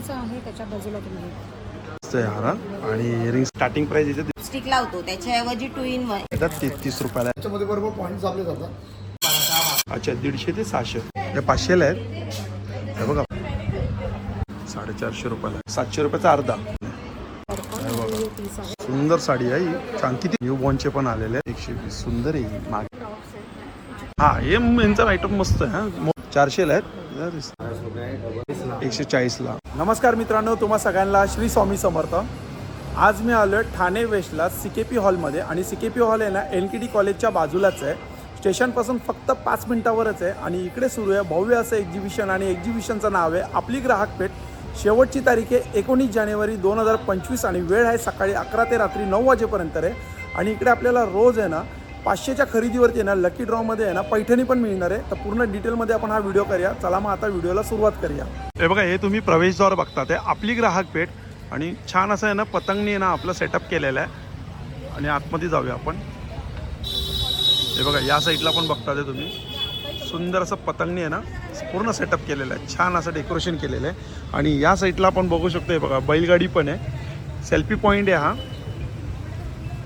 असं आहे त्याच्या बाजूला तुम्ही हारा आणि इयरिंग स्टार्टिंग प्राइस इथे स्टिक लावतो त्याच्याऐवजी 2 in 1 येतात 33 रुपयाला. त्याच्यामध्ये बरोबर पॉईंट्स आपले जातात. अच्छा 150 ते 600 हे 500ला आहेत. हे बघा 450 रुपयाला 700 रुपयाचा अर्धा. हे बघा सुंदर साडी आहे ही. छान किती न्यू बॉर्नचे पण आलेले आहेत. 120 सुंदर आहे ही. मागे हा हे यांचा आयटम मस्त आहे. हा 400ला आहेत 140ला. नमस्कार मित्रांनो, तुम्हा सगळ्यांना श्री स्वामी समर्थ. आज मी आलो आहे ठाणे वेस्टला CKP हॉलमध्ये आणि CKP हॉल आहे ना LKD कॉलेजच्या बाजूलाच आहे. स्टेशनपासून फक्त 5 मिनिटावरच आहे आणि इकडे सुरू आहे भव्य असं एक्झिबिशन आणि एक्झिबिशनचं नाव आहे आपली ग्राहक पेठ. शेवटची तारीख आहे 19 जानेवारी 2025 आणि वेळ आहे सकाळी 11 ते रात्री 9 वाजेपर्यंत आहे. आणि इकडे आपल्याला रोज आहे ना 500च्या खरेदीवरती आहे ना लकी ड्रॉमध्ये आहे ना पैठणी पण मिळणार आहे. तर पूर्ण डिटेलमध्ये आपण हा व्हिडिओ करूया. चला मग आता व्हिडिओला सुरुवात करूया. हे बघा हे तुम्ही प्रवेशद्वार बघता ते आपली ग्राहक पेठ आणि छान असं आहे ना पतंगनी आहे ना आपलं सेटअप केलेलं आहे. आणि आतमध्ये जाऊया आपण. हे बघा या साईडला पण बघता ते तुम्ही सुंदर असं पतंगनी आहे ना पूर्ण सेटअप केलेलं आहे. छान असं डेकोरेशन केलेलं आहे. आणि या साईडला आपण बघू शकतो. हे बघा बैलगाडी पण आहे. सेल्फी पॉईंट आहे हा.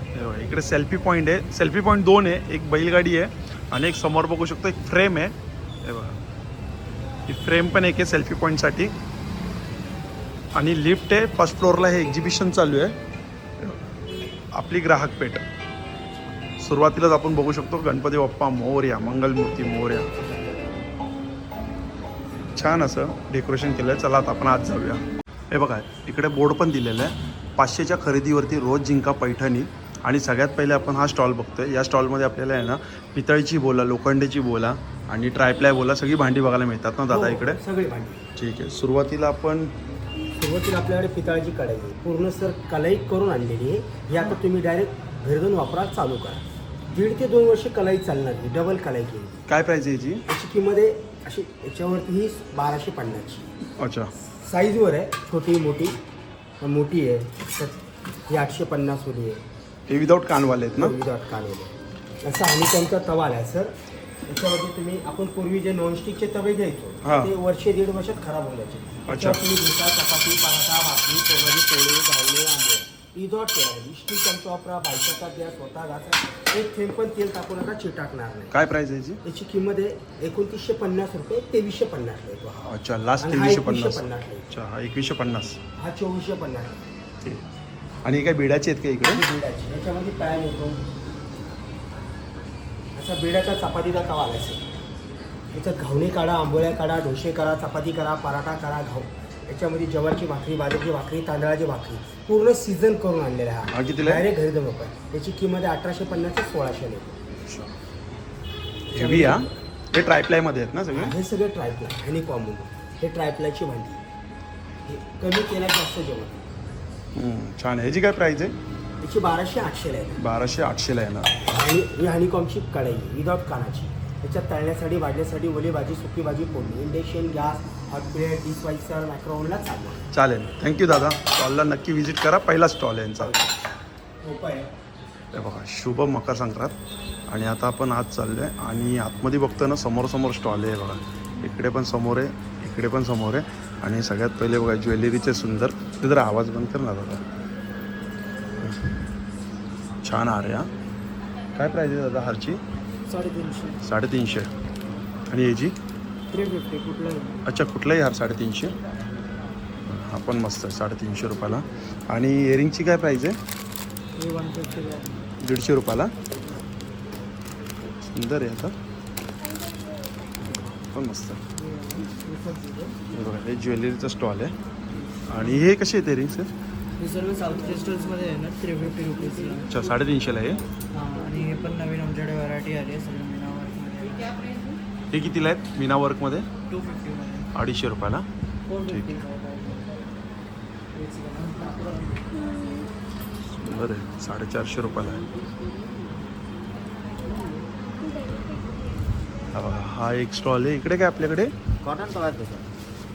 हे बघा इकडे सेल्फी पॉईंट आहे. सेल्फी पॉईंट 2 आहे. एक बैलगाडी आहे आणि एक समोर बघू शकतो एक फ्रेम आहे. हे बघा ही फ्रेम पण एक आहे सेल्फी पॉईंटसाठी. आणि लिफ्ट आहे. फर्स्ट फ्लोअरला हे एक्झिबिशन चालू आहे आपली ग्राहक पेठ. सुरुवातीलाच आपण बघू शकतो गणपती बाप्पा मोरया, मंगलमूर्ती मोरया. छान असं डेकोरेशन केलं आहे. चला आता आपण आज जाऊया. हे बघा इकडे बोर्ड पण दिलेलं आहे 500च्या खरेदीवरती रोज जिंका पैठणी. आणि सगळ्यात पहिले आपण हा स्टॉल बघतोय. या स्टॉलमध्ये आपल्याला आहे ना पितळीची बोला, लोखंडीची बोला आणि ट्रायप्लाय बोला सगळी भांडी बघायला मिळतात ना दादा इकडे. सगळी भांडी ठीक आहे. सुरुवातीला आपल्याकडे पितळाची कढाई आहे. पूर्ण सर कलाई करून आणलेली आहे. ही आता तुम्ही डायरेक्ट घरी जाऊन वापरा चालू करा. 1.5 ते 2 वर्ष कलाई चालणार ही. डबल कलाई केली. काय प्राईस आहे याची? याची किंमत आहे अशी याच्यावरती ही 1250ची. अच्छा साईजवर आहे. छोटी मोठी मोठी आहे. तर ही 850 वाली आहे. हे विदाऊट कानवाले आहेत ना? विदाउट कानवले. असं आणि त्यांचा तवा आहे सर. याच्यावरती तुम्ही आपण पूर्वी जे नॉनस्टिकचे तवे घ्यायचो ते वर्ष 1.5 वर्षात खराब होऊन जायचे. त्याच्यावर तुम्ही डोसा, चपाती, पराठा, भाकरी, कोरडी, पोळी, गावणे, आंबे विदाउट तेल. इस्त्री त्यांचा वापरा. बायकाचा द्या, स्वतः घासा. एक थेंब पण तेल टाकू नका, चिटाकणार नाही. काय प्राईस आहे याची? याची किंमत आहे 2950 रुपये. 2350 येतो हा. अच्छा लास्ट 2350. अच्छा हा 2150. हा 2450. ठीक. आणि काय बेडाचे आहेत का इकडे? बेडाची याच्यामध्ये पॅन येतो. असा बेडाचा चपातीचा तवा आला असेल. याच्यात घावणे काढा, आंबोळ्या काढा, डोसे करा, चपाती करा, पराठा करा, घाऊ. याच्यामध्ये ज्वारीची भाकरी, बाजरीची भाकरी, तांदळाची भाकरी पूर्ण सीझन करून आणलेला आहे. हा कितीला? डायरेक्ट घरी जाऊन आपण. याची किंमत आहे 1850 ते 1600 येतो. हेवी हा. हे ट्रायप्लायमध्ये आहेत ना सगळे? हे सगळे ट्रायप्लाय आणि कॉमन. हे ट्रायप्लायची भांडी. हे कमी तेलात जास्त जेवण. छान. ह्याची काय प्राईस आहे? याची 1200-800 आहे. 1200-800 येणार. आणि ही हनीकॉमची कढाई विदाउट कानाची. त्याच्यात तळण्यासाठी, भाजण्यासाठी, ओली भाजी, सुकी भाजी फोडणी. इंडक्शन, गॅस, हॉट प्लेट, डिशवायसर, मायक्रोव्हनला चालणार. चालेल. थँक्यू दादा. स्टॉलला नक्की व्हिजिट करा. पहिला स्टॉल आहे यांचा. हे बघा शुभ मकर संक्रांत. आणि आता आपण आज चाललो आहे आणि आतमध्ये बघतो ना समोर स्टॉल आहे बघा. इकडे पण समोर आहे, इकडे पण समोर आहे. आणि सगळ्यात पहिले बघा ज्वेलरीचे सुंदर. ते जरा आवाज बंद कर ना दादा. छान हार आहे हा. काय प्राईस आहे दादा हारची? 350. आणि याची? 350. कुठलाही. अच्छा कुठलाही हार 350. हा पण मस्त आहे 350 रुपयाला. आणि इयरिंगची काय प्राईस आहे? 150 रुपयाला. सुंदर आहे आता पण मस्त. हे बघा हे ज्वेलरीचा स्टॉल आहे. आणि हे कसे आहेत इयरिंग सर? हे सर्व साऊथ क्रिस्टल्समध्ये आहे ना 350 रुपीजला. अच्छा 350ला आहे. हां आणि हे पण नवीन आमच्याकडे व्हरायटी आली आहे सगळं मीना वर्कमध्ये. हे कितीला आहेत मीना वर्कमध्ये? 250 मध्ये. 250 रुपयाला. 450. सुंदर आहे 450 रुपयाला आहे. हा एक स्टॉल आहे. इकडे काय आपल्याकडे कॉटन कवर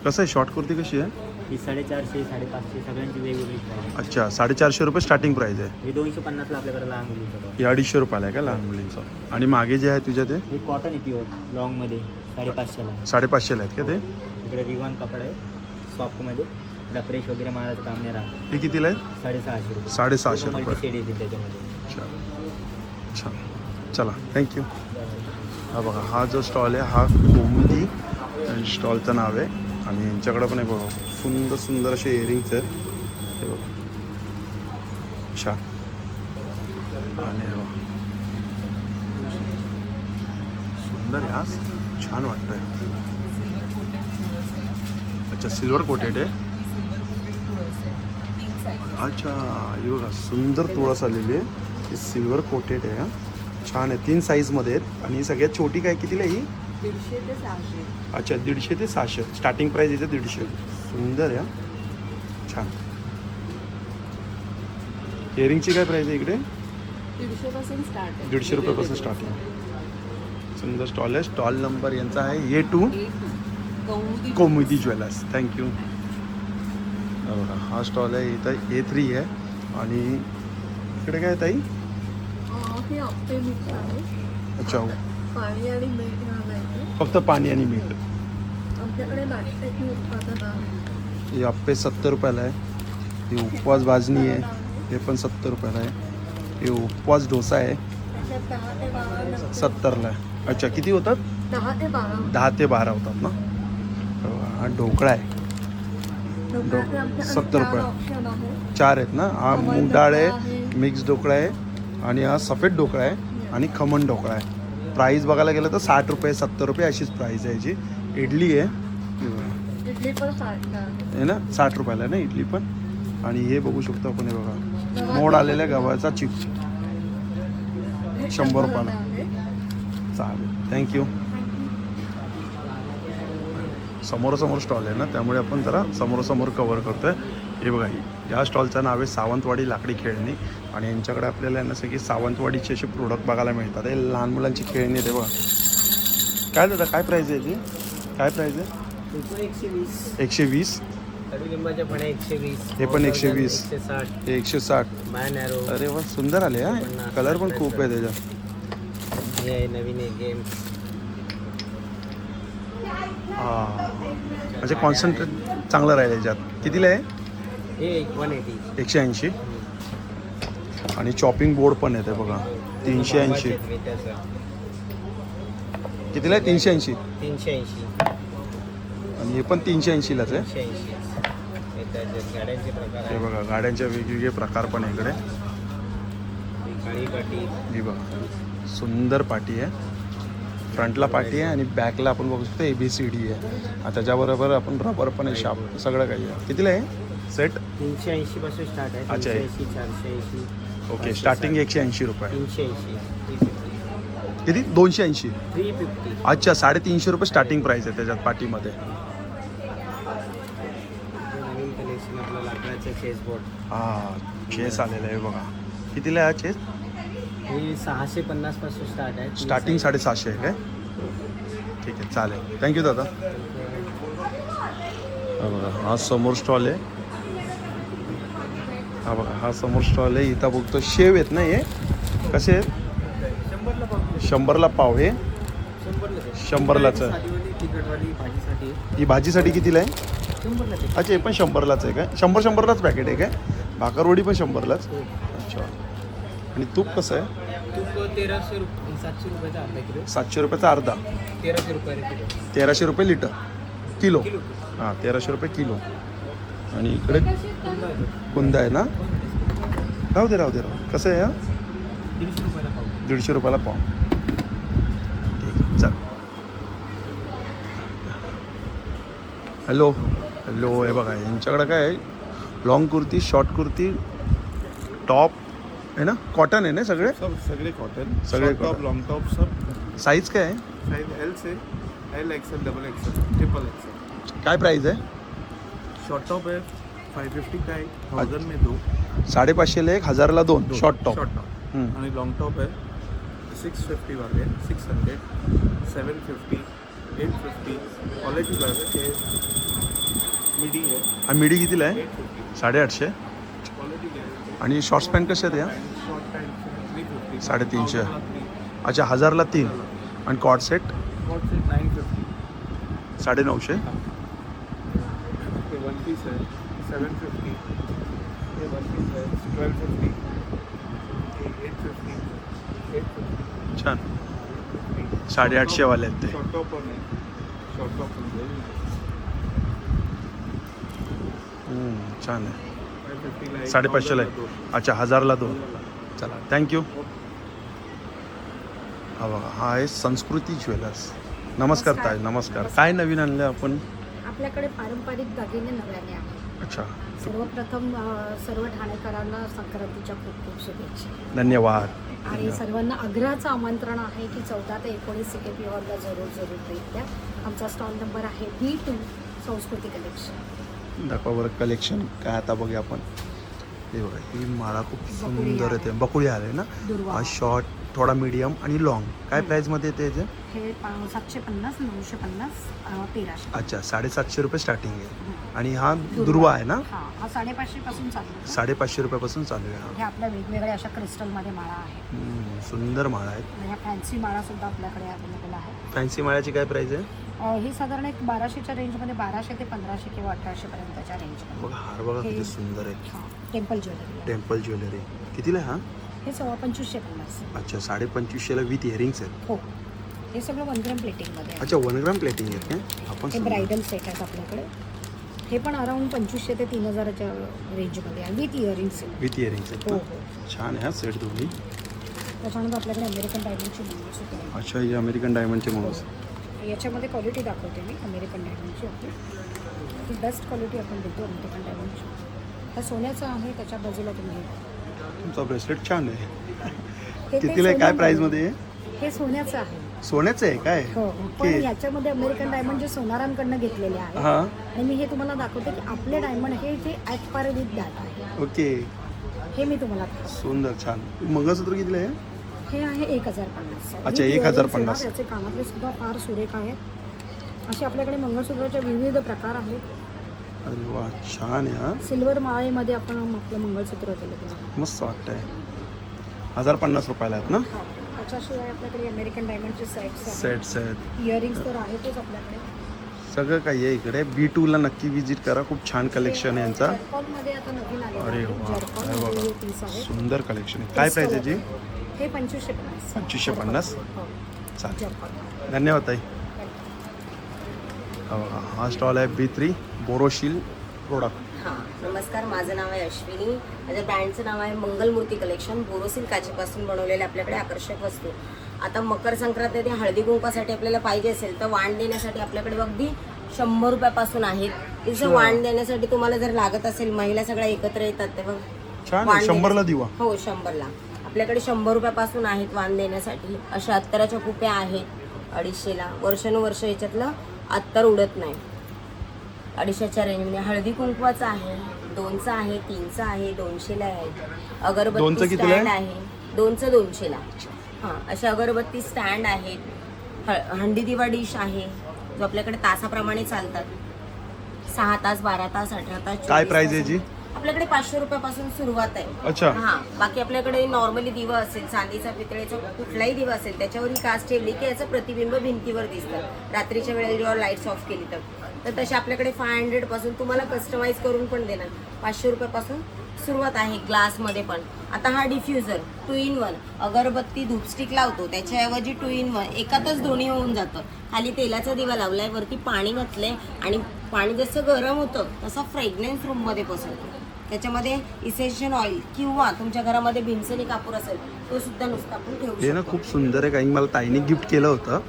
कसं आहे? शॉर्ट कुर्ती कशी आहे? ही 450, 550 सगळ्यांची वेगवेगळी प्राईस आहे. अच्छा 450 रुपये स्टार्टिंग प्राईस आहे. हे 250ला आपल्याकडे लहान मुलीचं. हे 250 रुपयाला आहे का लहान मुलींचं? आणि मागे जे आहे तुझ्या ते हे कॉटन आहे प्युअर लॉंगमध्ये 550ला. 550ला आहेत का ते? इकडे रिवॉन कपडा आहे सॉफ्टमध्ये आता फ्रेश वगैरे मारायचं काम नाही राहत. हे कितीला आहे? 650 रुपये. 650 पूर्ण रुपये. मल्टी शेड येते त्याच्यामध्ये. अच्छा चला थँक्यू. हा बघा हा जो स्टॉल आहे हा कोमती स्टॉलचं नाव आहे आणि यांच्याकडे पण आहे बघा सुंदर सुंदर असे इयरिंग्स आहेत. हे बघा छान आणि हे बघा सुंदर आहे आज छान वाटतंय. अच्छा सिल्वर कोटेड आहे. अच्छा हे बघा सुंदर तुळस आलेली आहे. ही सिल्वर कोटेड आहे. छान आहे 3 साईजमध्ये आहेत आणि सगळ्यात छोटी काय कितीला आहे ही? 150 ते 600. अच्छा 150 ते 600 स्टार्टिंग प्राईस इथे 150. सुंदर आहे छान. इयरिंगची काय प्राईस आहे इकडे? 150 पासून स्टार्ट आहे. 150 रुपयापासून स्टार्टिंग. सुंदर स्टॉल आहे. स्टॉल नंबर यांचा आहे A2 कौमुदी कोमुदी ज्वेलर्स. थँक्यू. हा स्टॉल आहे इथं A3 आहे आणि इकडे काय आहे ताई? हे अप्पे मीठ आहे. अच्छा पाणी आणि मीठ घालायचे. फक्त पाणी आणि मीठ. आमच्याकडे नाश्त्याची उत्पादन आहे. हे अप्पे 70 रुपयाला आहे. हे उपवास भाजणी आहे हे पण 70 रुपयाला आहे. हे उपवास डोसा आहे त्याच्यात 10 ते 12 70ला आहे. अच्छा किती होतात? 10 ते 12 10 ते 12 होतात ना. हा ढोकळा आहे ढोकळ्याचे आमच्याकडे 70 रुपये. 4 ऑप्शन आहे. 4 आहेत ना. हा खमण मूग डाळ ढोकळा आहे आहे. मिक्स ढोकळा आहे आणि हा सफेद ढोकळा आहे आणि खमण ढोकळा आहे. प्राईस बघायला गेलं तर 60 रुपये 70 रुपये अशीच प्राईस आहे याची. इडली आहे इडली पण 60 आहे. हे ना 60 रुपयाला आहे ना इडली पण. आणि हे बघू शकतो आपण हे बघा मोड आलेल्या गव्हाचा चिप्स हे 100 रुपयाला. आहे. चालेल थँक्यू. समोरासमोर स्टॉल आहे ना त्यामुळे आपण जरा समोरासमोर कवर करतोय. हे बघा या स्टॉलचं नाव आहे सावंतवाडी लाकडी खेळणी आणि यांच्याकडे आपल्याला ना सगळी सावंतवाडीचे असे प्रोडक्ट बघायला मिळतात. हे लहान मुलांची खेळणी आहे. बघा काय दादा काय प्राईस आहे याची? काय प्राईस आहे? 120. 120. कडुलिंबाच्या फण्या 120. हे पण 120. 160. हे 160. By narrow. अरे वा सुंदर आले हा. कलर पण खूप आहे त्याच्यात. हे आहे नवीन आहे गेम. हां म्हणजे कॉन्सन्ट्रेट चांगलं राहील याच्यात. कितीला आहे? हे 180. 180. आणि चॉपिंग बोर्ड पण येते बघा 380. कितीला आहे? 380. 380. आणि हे पण 380लाच आहे. 380. गाड्यांचे प्रकार हे आहे. बघा गाड्यांचे वेगवेगळे प्रकार पण आहे इकडे. काळी पाटी. ही बघा सुंदर पाटी आहे. फ्रंटला पाटी आहे आणि बॅकला आपण बघू शकतो ABCD आहे. आणि त्याच्याबरोबर आपण रबर पण आहे शाप सगळं काही आहे. कितीला आहे सेट? 380 पासून स्टार्ट आहे. अच्छा. 380, 480. ओके स्टार्टिंग 180 रुपये. 380. 350. किती? 280. 350. अच्छा 350 रुपये स्टार्टिंग प्राईस आहे त्याच्यात पाटीमध्ये. नवीन कलेक्शन आपलं लाकडाचं चेस बोर्ड. हां चेस आलेला आहे बघा. कितीला आहे हा चेस? हे 650 पासून स्टार्ट आहे. स्टार्टिंग 750 आहे काय? ठीक आहे चालेल थँक्यू दादा. हा बघा हा समोर स्टॉल आहे. हा बघा हा समोर स्टॉल आहे. इथं बघतो शेव आहेत ना हे कसे आहेत? 100ला पाव. हे 100लाच आहे. भाजीसाठी. ही भाजीसाठी कितीला आहे? 100ला. अच्छा हे पण 100लाच आहे काय? 100लाच पॅकेट आहे काय? भाकरवडी पण 100लाच. अच्छा आणि तूप कसं आहे? तूप 1300 रुपये 700 रुपयाचा अर्धा किलो. 700 रुपयाचा अर्धा. 1300 रुपये किलो. 1300 रुपये लिटर किलो. किलो. हां 1300 रुपये किलो. आणि इकडे कुंदा आहे ना. राहू दे कसं आहे? 150 रुपयाला पाव. 150 रुपयाला पाव. ठीक आहे चल. हॅलो हे बघा यांच्याकडे काय आहे? Long kurti short kurti top आहे ना. कॉटन आहे ना सगळे? सब सगळे कॉटन सगळे टॉप cotton. लॉन्ग टॉप सब साईज काय आहे? साइज L से L XL double XL triple XL. काय प्राईस आहे? शॉर्ट टॉप है 550 का है 1000 में 2. 550ला 1 1000ला 2 शॉर्ट टॉप. शॉर्ट टॉप आणि लॉन्ग टॉप है 650 वाले 600 750 850 क्वालिटी वाले मिडी है हा मिडी कितीला आहे? 850 850. Quality guarantee. आणि शॉर्ट्स पॅन्ट कसे आहेत या? Short pant 350 350. अच्छा 1000ला 3 आणि कॉट सेट कॉट सेट 950. 950. वन पीस है 750. हे वर्किंग ड्रेस 1250. हे 850. 850. छान 850 वाले आहेत ते. शॉर्ट टॉप पण आहे. शॉर्ट टॉप पण आहे. छान आहे. 550 ला एक, 550 ला 1000 ला दोन. अच्छा 1000ला 2. चला थँक्यू. हा बघा हा आहे संस्कृती ज्वेलर्स. नमस्कार ताई. नमस्कार. काय नवीन आणलं आपण? आपल्याकडे पारंपरिक दागिने नव्याने आहेत. अच्छा सर्वप्रथम सर्व ठाणेकरांना संक्रांतीच्या खूप खूप शुभेच्छा धन्यवाद. आणि सर्वांना आग्रहाचं आमंत्रण आहे की 14 ते 19 CKP हॉलला जरूर भेट द्या. आमचा स्टॉल नंबर आहे B2 संस्कृती कलेक्शन. दाखवा बरं कलेक्शन काय आता बघूया आपण. हे बघा ही माळा खूप बकुळी सुंदर आहे. येते. बकुळी आले ना. दुर्वा. हा शॉर्ट थोडा मीडियम आणि लॉंग काय प्राईजमध्ये येते याचे? हे 750 950 1300. अच्छा 750 रुपये स्टार्टिंग आहे. आणि हा दुर्वा आहे ना. हा 550 पासून चालू आहे. 550 रुपयापासून चालू आहे हा. हे आपल्या वेगवेगळ्या अशा क्रिस्टलमध्ये माळा आहेत. सुंदर माळा आहेत. ह्या फॅन्सी माळा सुद्धा आपल्याकडे अवेलेबल आहे. फॅन्सी माळ्याची काय प्राईज आहे? ही साधारण एक 1200च्या रेंजमध्ये 1200 ते 1500 किंवा 1800 पर्यंतच्या रेंजमध्ये. बघा हार बघा हे- किती सुंदर आहे. हां टेम्पल ज्वेलरी. टेम्पल ज्वेलरी कितीला आहे हा? हे 2550. अच्छा 2550ला विथ इयरिंग्स आहेत. हो हे सगळं 1 ग्रॅम प्लेटिंगमध्ये आहे. अच्छा 1 ग्राम प्लेटिंग आहेत काय? आपण हे ब्रायडल सेट आहेत आपल्याकडे. हे पण अराउंड 2500 ते 3000च्या रेंजमध्ये आहे विथ इयरिंग्स. विथ इयरिंग्स आहेत हो ना. हो. छान आहे हा सेट दोन्ही. त्याच्यानंतर आपल्याकडे अमेरिकन डायमंडची मंगळसूत्र आहे. अच्छा ही अमेरिकन डायमंडचे माणूस. याच्यामध्ये क्वालिटी दाखवते मी अमेरिकन डायमंडची आपली. ही बेस्ट क्वालिटी आपण देतो अमेरिकन डायमंडची. हा सोन्याचं आहे त्याच्या बाजूला तुम्ही तुमचा ब्रेसलेट छान आहे. हे ते कितीला आहे? काय सोन्यामध्ये- प्राईजमध्ये आहे? हे सोन्याचं आहे. सोन्याचं आहे काय? हो पण ओके. याच्यामध्ये अमेरिकन डायमंड जे सोनारांकडनं घेतलेले आहे हां आणि मी हे तुम्हाला दाखवते की आपले डायमंड हे जे ॲट पार विथ दॅट आहे. ओके हे मी तुम्हाला दाखवते. सुंदर छान. मंगळसूत्र कितीला आहे? हे आहे 1050. अच्छा, 1050. याचे कानातले सुद्धा फार सुरेख आहेत. असे आपल्याकडे मंगळसूत्राचे विविध प्रकार आहेत. अरे वा छान आहे हा. सिल्वर माळेमध्ये आपण आपलं मंगळसूत्र केलं आहे. मस्त वाटतंय. 1050 रुपयाला आहेत ना. त्याच्याशिवाय आपल्याकडे अमेरिकन डायमंडचे सेट्स आहेत. सेट्स आहेत इयरिंग्स तर आहेतच आपल्याकडे. सगळं काही आहे इकडे. B2ला नक्की विजिट करा. खूप छान कलेक्शन आहे यांचा. जर्कॉनमध्ये आता नवीन आलेलं अरे आहे. वा. जर्कॉन अरे वा. हे पीस आहे. सुंदर कलेक्शन आहे. काय प्राईज आहे याची? हे 2550. 2550? हो. चालेल. जर्कॉन. धन्यवाद ताई. हा बघा, हा स्टॉल आहे B3 बोरोशील प्रोडक्ट. हां नमस्कार, माझं नाव आहे अश्विनी. माझ्या ब्रँडचं नाव आहे मंगलमूर्ती कलेक्शन. बोरोसिल काचेपासून बनवलेले आपल्याकडे आकर्षक वस्तू. आता मकर संक्रांत ते हळदी कुंकासाठी आपल्याला पाहिजे असेल तर वाण देण्यासाठी आपल्याकडे अगदी 100 रुपयापासून आहेत. तिचं वाण देण्यासाठी तुम्हाला जर लागत असेल, महिला सगळ्या एकत्र येतात तेव्हा छान वाण आहे. 100ला दिवा. हो 100ला. आपल्याकडे 100 रुपयापासून आहेत वाण देण्यासाठी. अशा अत्तराच्या कुप्या आहेत 250ला. वर्षानुवर्ष याच्यातलं अत्तर उडत नाही. 250च्या रेंजमध्ये. हळदी कुंकवाचं आहे, 2चं आहे, 3चं आहे, 200ला आहे. 2चं अगरबत्ती कितीला आहे? स्टँड आहे, 2चं 200ला. हां असे अगरबत्ती स्टँड आहेत. हंडी दिवा डिश आहे जो आपल्याकडे तासाप्रमाणे चालतात. 6 तास, 12 तास, 18 तास. काय 24 प्राइस तास. आहे जी? आपल्याकडे 500 रुपयापासून सुरुवात आहे. अच्छा. हां बाकी आपल्याकडे नॉर्मली दिवा असेल, चांदीचा, पितळेचा कुठलाही दिवा असेल त्याच्यावर ही काच ठेवली की याचं प्रतिबिंब भिंतीवर दिसतं. रात्रीच्या वेळेला जेव्हा लाईट्स ऑफ केली तर तसे आपल्याकडे 500 पासून तुम्हाला कस्टमाइज करून पण देणार. 500 रुपयापासून सुरुवात आहे. ग्लासमध्ये पण. आता हा डिफ्युजर 2 in 1 अगरबत्ती धूपस्टिक लावतो त्याच्याऐवजी 2 in 1 एकातच दोन्ही होऊन जातं. खाली तेलाचा दिवा लावलाय, वरती पाणी घातलंय आणि पाणी जसं गरम होतं तसा फ्रेग्रन्स रूममध्ये पसरतो. त्याच्यामध्ये इसेन्शियल ऑइल किंवा तुमच्या घरामध्ये भीमसेनी कापूर असेल तो सुद्धा नुसता आपण ठेवू हे ना शकतो. खूप सुंदर आहे. कारण मला ताईने गिफ्ट केलं होतं.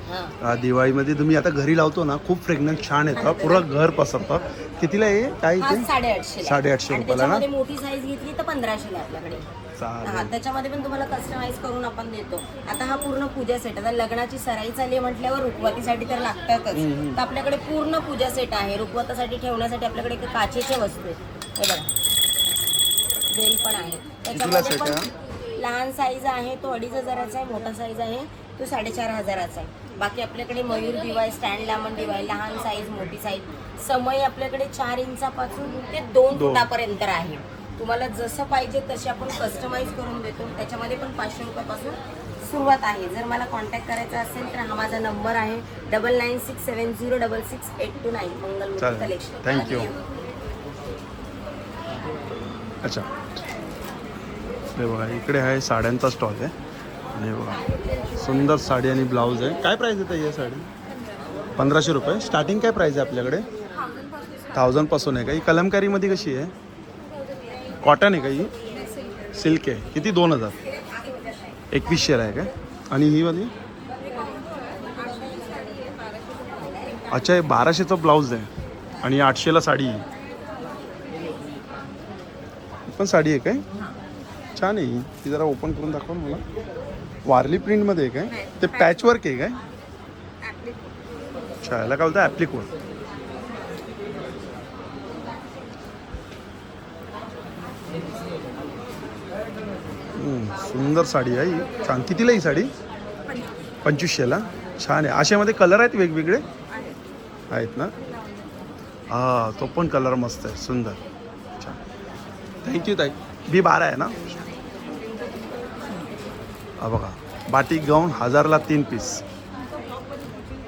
दिवाळीमध्ये तुम्ही आता घरी लावतो ना, खूप फ्रेग्रन्स छान येतं. पुरं घर पसरतं. कितीला आहे काय हा इथे? 850 850 आणि रुपयाला ना. त्याच्यामध्ये मोठी साईज घेतली तर 1500 आपल्याकडे. हा चालेल. त्याच्यामध्ये पण तुम्हाला कस्टमाइज करून आपण देतो. आता हा पूर्ण पूजा सेट. आता लग्नाची सराई चालली आहे म्हटल्यावर रुखवतीसाठी तर लागतातच. तर आपल्याकडे पूर्ण पूजा सेट आहे. रुखवतासाठी ठेवण्यासाठी आपल्याकडे काचेच्या वस्तू आहेत. हे बघा बेल पण आहे. त्याच्यामध्ये set पण लहान साईज आहे तो 2500चा आहे. मोठा साईज आहे तो 4500चा आहे. बाकी आपल्याकडे मयूर दिवा आहे, स्टँड लांबण दिवा आहे, लहान साईज, मोठी साईज. समय आपल्याकडे 4 इंचापासून ते 2 फुटापर्यंत आहे. तुम्हाला जसं पाहिजे तसे आपण कस्टमाइज करून देतो. त्याच्यामध्ये पण 500 रुपयापासून सुरुवात आहे. जर मला कॉन्टॅक्ट करायचा असेल तर हा माझा नंबर आहे 9967066829 मंगलमूर्ती चालेल. कलेक्शन. थँक्यू. अच्छा, हे बघा इकडे आहे साड्यांचा स्टॉल आहे आणि हे बघा सुंदर साडी आणि ब्लाऊज आहे. काय प्राईस आहे ही साडी? 1500 रुपये. स्टार्टिंग काय प्राईस आहे आपल्याकडे? 1000पासून आहे का? ही कलमकारीमध्ये कशी आहे? कॉटन आहे का ही? सिल्क आहे. किती? 2000. 2100ला आहे का? आणि ही वाली? अच्छा, हे 1200चा ब्लाऊज आहे आणि 800ला साडी आहे. पण साडी आहे काय? छान आहे ही. ती जरा ओपन करून दाखवा ना मला. वारली प्रिंटमध्ये आहे काय? ते पॅचवर्क आहे काय? अच्छा, याला काय बोलतं? ॲप्लिक वर्क. सुंदर साडी आहे ही. छान. कितीला ही साडी? 2500ला. छान आहे. अशामध्ये कलर आहेत वेगवेगळे आहेत ना? हां, तो पण कलर मस्त आहे, सुंदर. छान, थँक्यू ताई. B12 आहे ना? हा बघा, बाटिक गाऊन 1000ला 3 पीस.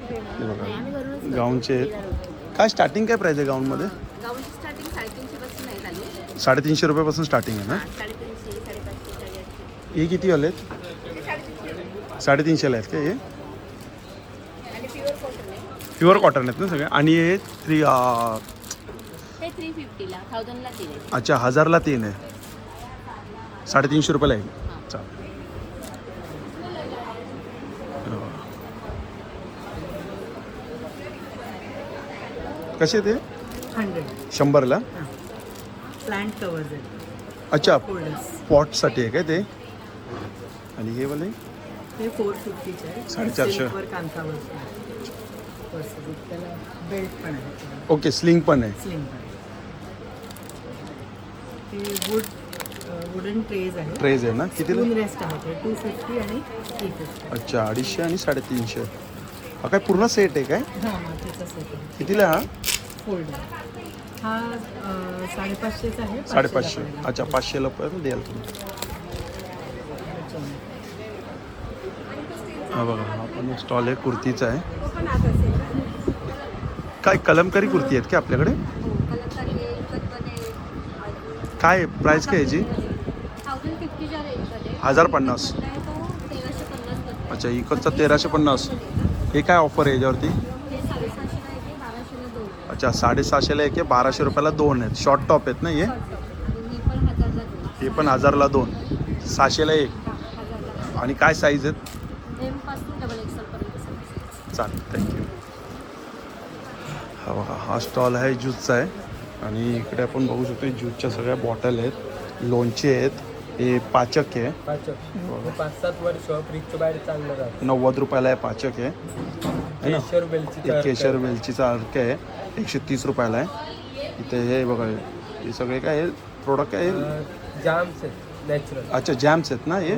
हे बघा गाऊनचे काय स्टार्टिंग काय प्राईस आहे गाऊनमध्ये? गाऊनची स्टार्टिंग 350 पासून आहे चालू. 350 रुपयापासून स्टार्टिंग आहे ना? 350, 550. हे किती वाले आहेत? 350ला आहेत का हे? प्युअर कॉटन आहेत ना सगळे? आणि हे हे 350ला, 1000ला 3 आहे. अच्छा, 1000ला 3 आहे. 350 रुपयाला आहे. चालेल. कसे ते? 100ला? प्लांट कवर्स आहेत. अच्छा, फोल्डर्स. पॉटसाठी आहे काय ते? आणि हे वाले? ते 450चे आहे. 450. सिल्कवर कांथावर त्याला बेल्ट पण आहे. ओके, स्लिंग पण आहे. स्लिंग पण आहे. ते वुडन ट्रेज आहे. ट्रेज आहे ना? कितीला? स्पून रेस्ट आहे ते 250 आणि 350. अच्छा, 250 आणि 350. हा काय पूर्ण सेट आहे काय? हां, मातीचा सेट आहे. कितीला हा? फोल्डर. हा 550चा आहे. 550. अच्छा, 500ला पण द्याल तुम्ही. हा बघा, हा पण एक स्टॉल आहे, कुर्तीचा आहे. काय कलमकारी कुर्ती आहेत का आपल्याकडे? काय प्राइस काय याची? 1050. अच्छा, इकडचा 1350. हे काय ऑफर आहे याच्यावरती? अच्छा, 750ला एक आहे, 1200 रुपयाला 2 आहेत. शॉर्ट टॉप आहेत ना हे? हे पण 1000ला 2, 600ला 1. आणि काय साईज आहेत? चालेल, थँक्यू. हा बघा, हा स्टॉल आहे ज्यूसचा आहे आणि इकडे आपण बघू शकतो ज्यूसच्या सगळ्या बॉटल आहेत, लोणचे आहेत. हे पाचक आहे. 5-7 वर्ष फ्रीजचं बाहेर चांगलं राहतं. 90 रुपयाला आहे पाचक आहे. केशर वेलचीचा एक केशर वेलचीचा अर्क आहे, 130 रुपयाला आहे. इथे हे बघा, हे सगळे काय आहे प्रोडक्ट आहे? जाम्स आहेत नॅचरल. अच्छा, जॅम्स आहेत ना हे?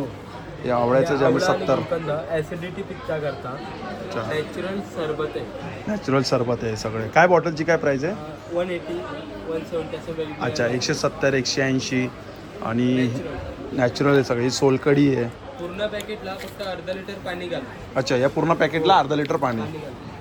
हे आवळ्याचं जॅम 70. ऍसिडिटी पित्ता करता. नॅचरल सरबत आहे. नॅचरल सरबत आहे सगळे. काय बॉटलची काय प्राईस आहे? 180, 170 असं वेगळं. अच्छा, 170, 180 आणि नॅचरल आहे सगळी. सोलकडी आहे. पूर्ण पॅकेटला फक्त अर्धा लिटर पाणी घाल. अच्छा, या पूर्ण पॅकेटला अर्धा लिटर पाणी.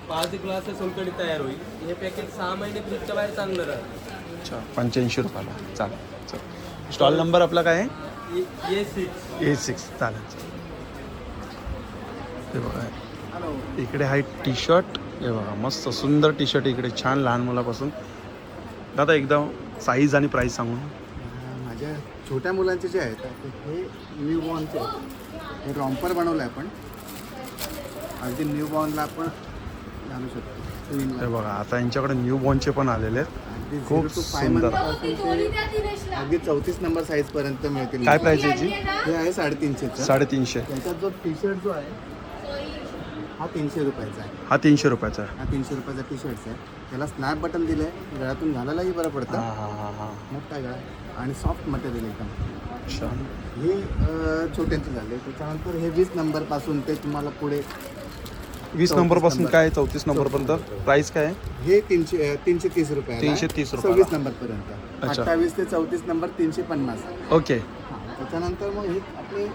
5 ग्लास सोलकडी तयार होईल. हे पॅकेट 6 महिने फ्रीजच्या बाहेर चांगलं राहतं. अच्छा, 85 रुपयाला. चालेल. स्टॉल नंबर आपला काय आहे? A6. चालेल. हे बघा, इकडे आहे टी शर्ट. हे बघा, मस्त सुंदर टी शर्ट इकडे, छान लहान मुलापासून. दादा एकदम साईज आणि प्राईस सांगून. माझ्या छोट्या मुलांचे जे आहेत हे न्यू बॉर्नचे आहेत. हे रॉम्पर बनवलं आहे आपण. अगदी न्यू बॉर्नला आपण घालू शकतो. हे बघा, आता यांच्याकडे न्यू बॉर्नचे पण आलेले आहेत. अगदी खूप 0 to 5 सुंदर. मंथपासून ते अगदी 34 नंबर साईजपर्यंत मिळतील. काय प्राईस याची? हे आहे 350. 350. त्याच्यात जो टी शर्ट जो आहे हा 300 रुपयाचा आहे. हा 300 रुपयाचा आहे. हा 300 रुपयाचा टी शर्ट आहे. त्याला स्नॅप बटन दिलं आहे, गळ्यातून घालायलाही बरं पडतं. हां. मोठा गळा आणि सॉफ्ट मटेरियल एकदम. अच्छा, हे छोट्यांचे झाले. त्याच्यानंतर हे 20 नंबरपासून ते तुम्हाला पुढे 20 नंबरपासून काय 34 नंबरपर्यंत प्राईस काय आहे? हे 330 रुपये. 330 रुपये. 26 नंबरपर्यंत. अच्छा. 28 ते 34 नंबर 350. ओके, त्याच्यानंतर मग हे आपले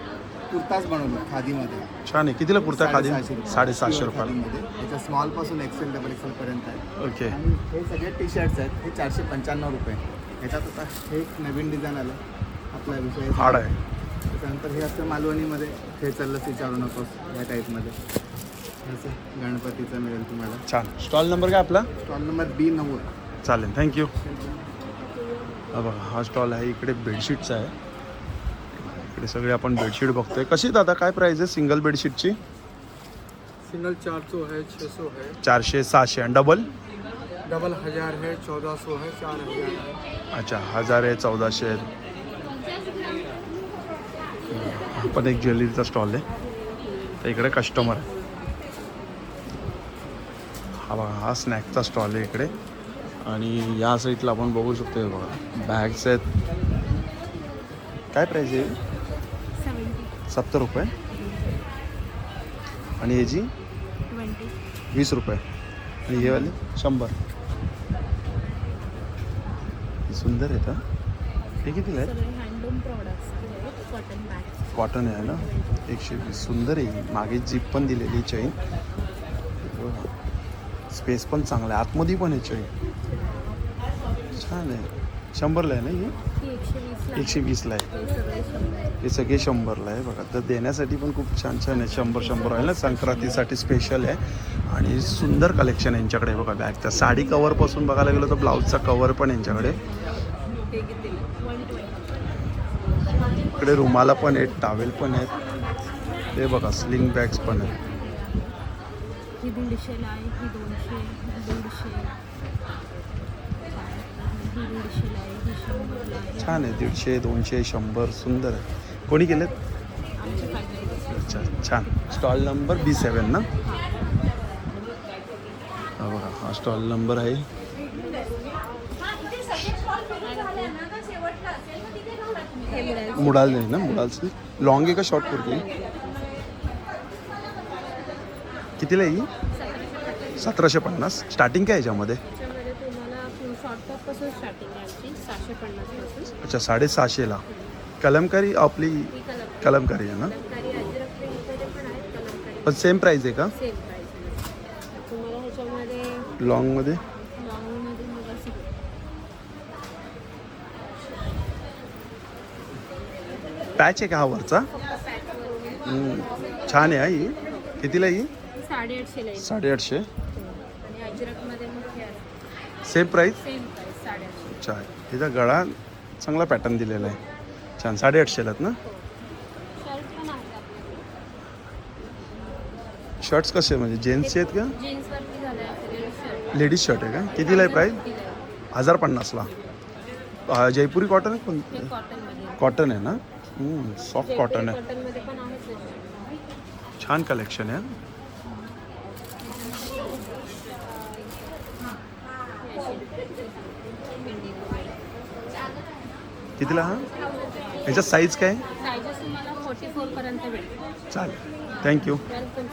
कुर्ताच बनवले खादीमध्ये. छान आहे. कितीला कुर्ता खादी? 750 रुपयाला. त्याच्या स्मॉलपासून XL, XXL पर्यंत आहे. ओके. आणि हे सगळे टी शर्ट्स आहेत. हे 495 रुपये. ह्याच्यात आता हे एक नवीन डिझाईन आलं आपला विषय हाड आहे. त्यानंतर हे असं मालवणीमध्ये हे चाललंच विचारू नकोस या टाईपमध्ये असं गणपतीचं मिळेल तुम्हाला. छान. स्टॉल नंबर काय आपला? Stall number B9. चालेल, थँक्यू. बघा हा स्टॉल आहे इकडे बेडशीटचा आहे. इकडे सगळे आपण बेडशीट बघतोय. कशी दादा काय प्राईस आहे सिंगल बेडशीटची? सिंगल 400 है, 600 है, 400 600 आणि डबल? डबल 1000 है, 1400 है, 4000 है. अच्छा 1000 आहे, 1400 आहे. पण एक ज्वेलरीचा स्टॉल आहे तर इकडे कस्टमर आहे. हा बघा हा स्नॅकचा स्टॉल आहे इकडे. आणि या साईडला आपण बघू शकतो बघा बॅग्स आहेत. काय प्राईस आहे? 70 रुपये. आणि ह्याची 20 रुपये. आणि हे वाले 100. सुंदर आहे का? हे कितीला आहे? Handloom products cotton bag. Cotton आहे ना. 120. सुंदर आहे. मागे जीप पण दिलेली चैन. स्पेस पण चांगला आहे. आतमध्ये पण आहे चैन. छान आहे. 100ला आहे ना ही? 120ला आहे. हे सगळे 100ला आहे बघा. तर देण्यासाठी पण खूप छान छान आहे. 100 आहे ना. संक्रांतीसाठी स्पेशल आहे. आणि सुंदर कलेक्शन आहे यांच्याकडे बघा बॅगचा. साडी कवरपासून बघायला गेलं तर ब्लाऊजचा कवर पण यांच्याकडे. इकडे रुमाला पण आहेत, टावेल पण आहेत. ते बघा स्लिंग बॅग्स पण आहेत. ही 150ला आहे, ही 200, 150, ही 150ला आहे, ही 100ला आहे. छान आहे. 150 200 100 सुंदर आहे. कोणी केलेत? आमची फॅक्टरी. अच्छा छान. स्टॉल नंबर B7 ना. हा बघा हा स्टॉल नंबर आहे. मुडाल नाही ना. मुडालची लॉंग आहे का शॉर्ट कुर्ती? कितीला आहे ही? 1750. स्टार्टिंग काय याच्यामध्ये? त्याच्यामध्ये तुम्हाला शॉर्ट टॉपपासून स्टार्टिंग आहे आमची 650 पासून. अच्छा 750ला. कलमकारी आपली कलमकारी आहे ना. कलमकारी अजरक प्रिंटमध्ये पण आहेत. कलमकारी पण सेम प्राईस आहे का? Same price. तुम्हाला ह्याच्यामध्ये लॉंगमध्ये? लॉंगमध्ये मग असं पॅच आहे का हा वरचा? छान आहे हा. ही कितीला आहे ही? 850 ला आहे. 850. आणि अजरकमध्ये मग हे आहे. Same price? Same price 850. अच्छा. हिचा गळा चांगला पॅटर्न दिलेला आहे. छान. 850लात ना. शर्ट पण आहे आपल्याकडे. शर्ट्स कसे म्हणजे जेंट्सचे आहेत का? जीन्सवरती झालं आहे शर्ट. लेडीज शर्ट आहे का? कितीला आहे प्राईस? 1050ला. जयपुरी कॉटन आहे हे कोणतं? कॉटनमध्ये. कॉटन आहे ना. सॉफ्ट कॉटन आहे. कॉटनमध्ये पण आहे. छान कलेक्शन आहे. कितीला हा? ह्याच्या साईज काय? सायझेस तुम्हाला 44 पर्यंत भेटतील. चालेल, थँक्यू. वेलकम.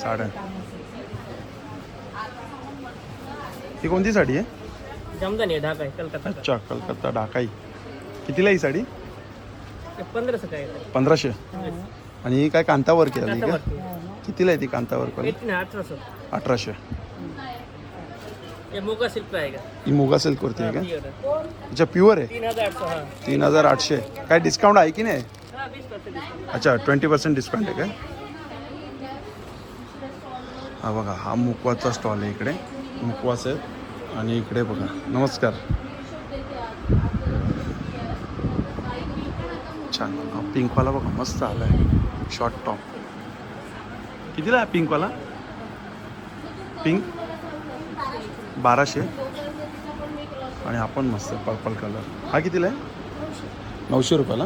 साड्या. ही कोणती साडी आहे? जमदानी ढाका आहे कलकत्ता. अच्छा कलकत्ता ढाकाई. कितीला ही साडी? 1500 काय 1500. आणि ही काय कांतावर केली का? कितीला आहे ती कांतावर केली? 1800. 1800. ये मोगा सिल्क आहे का? ही मुगा सिल्क कुर्ती आहे का? प्युअर अच्छा प्युअर आहे. 3800. हा 3800. काय डिस्काउंट आहे की नाही? हा 20% डिस्काउंट. अच्छा 20% डिस्काउंट आहे काय? हा बघा हा मुकवाचा स्टॉल आहे इकडे. मुकवास आहे. आणि इकडे बघा. नमस्कार. छान. हा पिंकवाला बघा मस्त आला आहे. Short top. कितीला आहे पिंकवाला? पिंक 1200. आणि आपण मस्त पर्पल कलर. हा कितीला आहे? 900 रुपयाला.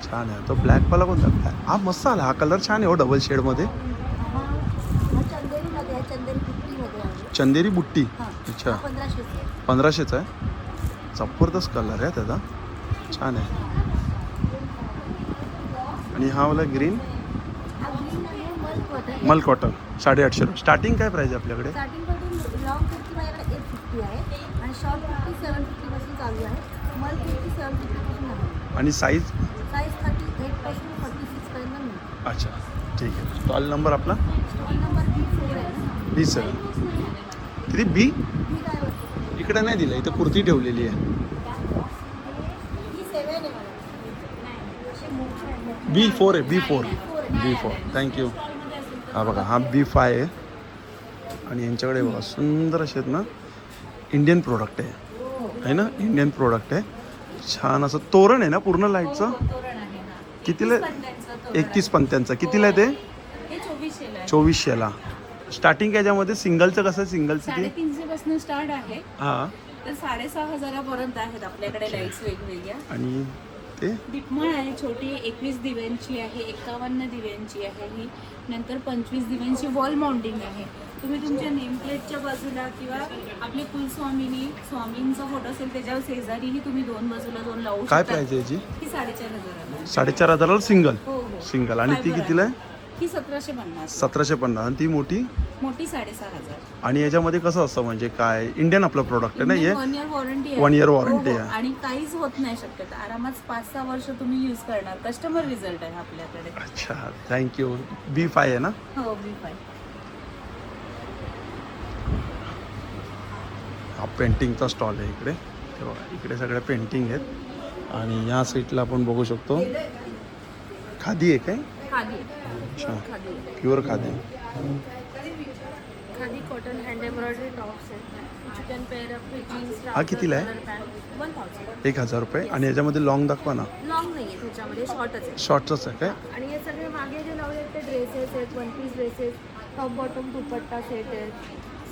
छान आहे. तो ब्लॅकवाला कोणता? ब्लॅक. हा मस्त आला. हा कलर छान आहे हो डबल शेडमध्ये. चंदेरी बुट्टी. अच्छा 1500चा आहे. जबरदस्त कलर आहे त्याचा. छान आहे. आणि हा वाला ग्रीन मल कॉटन 850 रुपये. स्टार्टिंग काय प्राईस आहे आपल्याकडे? स्टार्टिंग पासून लॉंग कुर्ती माझ्याकडे 850 आहे आणि शॉर्ट कुर्ती 750 पासून चालू आहे. मल कुर्ती 750 पासून आहे. आणि साईज? साईज 38 पासून 46 पर्यंत मिळते. अच्छा ठीक आहे. स्टॉल नंबर आपला स्टॉल नंबर B4 आहे ना. B7. किती बी मी काय बोलतो इकडे नाही दिलं, इथं कुर्ती ठेवलेली आहे. B7 आहे मला. B4 आहे, B4. थँक्यू. हा बघा, हा B5 आहे. आणि यांच्याकडे बघा सुंदर असे आहेत ना, इंडियन प्रोडक्ट आहे ना, इंडियन प्रोडक्ट आहे. छान असं तोरण आहे ना पूर्ण लाईटचं. कितीला? 31 पंत्यांचं. कितीला आहे ते? हे 2400 आहे. 2400ला. स्टार्टिंग याच्यामध्ये सिंगलचं कसं? सिंगलचं किती? 350 पासून स्टार्ट आहे, हां. तर 6500 पर्यंत आहेत आपल्याकडे लाईट्स वेगवेगळ्या. आणि ते दीपमाळ आहे छोटी, 21 दिव्यांची आहे, 51 दिव्यांची आहे ही. नंतर 25 दिव्यांची वॉल माउंटिंग आहे. तुम्ही तुमच्या नेम प्लेटच्या बाजूला किंवा आपले कुलस्वामीनी स्वामींचा फोटो असेल त्याच्यावर शेजारीही तुम्ही 2 बाजूला 2 लावू शकता. काय प्राइस आहे याची? ही 4500. 4500ला सिंगल. हो हो. सिंगल. आणि ती कितीला आहे? ही 1750. 1750. आणि ती मोठी? मोठी 6500. आणि याच्यामध्ये कसं असतं म्हणजे काय? इंडियन आपलं प्रोडक्ट आहे ना हे? 1 इयर वॉरंटी आहे. 1 इयर वॉरंटी हो, हो. आहे. आणि काहीच होत नाही शक्यता. आरामात 5-6 वर्ष तुम्ही यूज करणार. कस्टमर रिझल्ट आहे आपल्याकडे. अच्छा, थँक्यू. B5 आहे ना? हो, B5. हा पेंटिंगचा स्टॉल आहे इकडे. हे बघा, इकडे सगळ्या पेंटिंग आहेत. आणि या साईडला आपण बघू शकतो खादी आहे काय? खादी. अच्छा, khadi. Pure khadi. Khadi cotton hand embroidery tops आहेत. Chikan pair up jeans. हा कितीला आहे? 1000. 1000 रुपये. आणि याच्यामध्ये लॉंग दाखवा ना. लॉंग नाही आहे त्याच्यामध्ये, शॉर्टच आहे. शॉर्टच आहे काय? आणि हे सगळे मागे जे लावले ते ड्रेसेस आहेत, 1 पीस ड्रेसेस, टॉप बॉटम दुपट्टा सेट आहेत,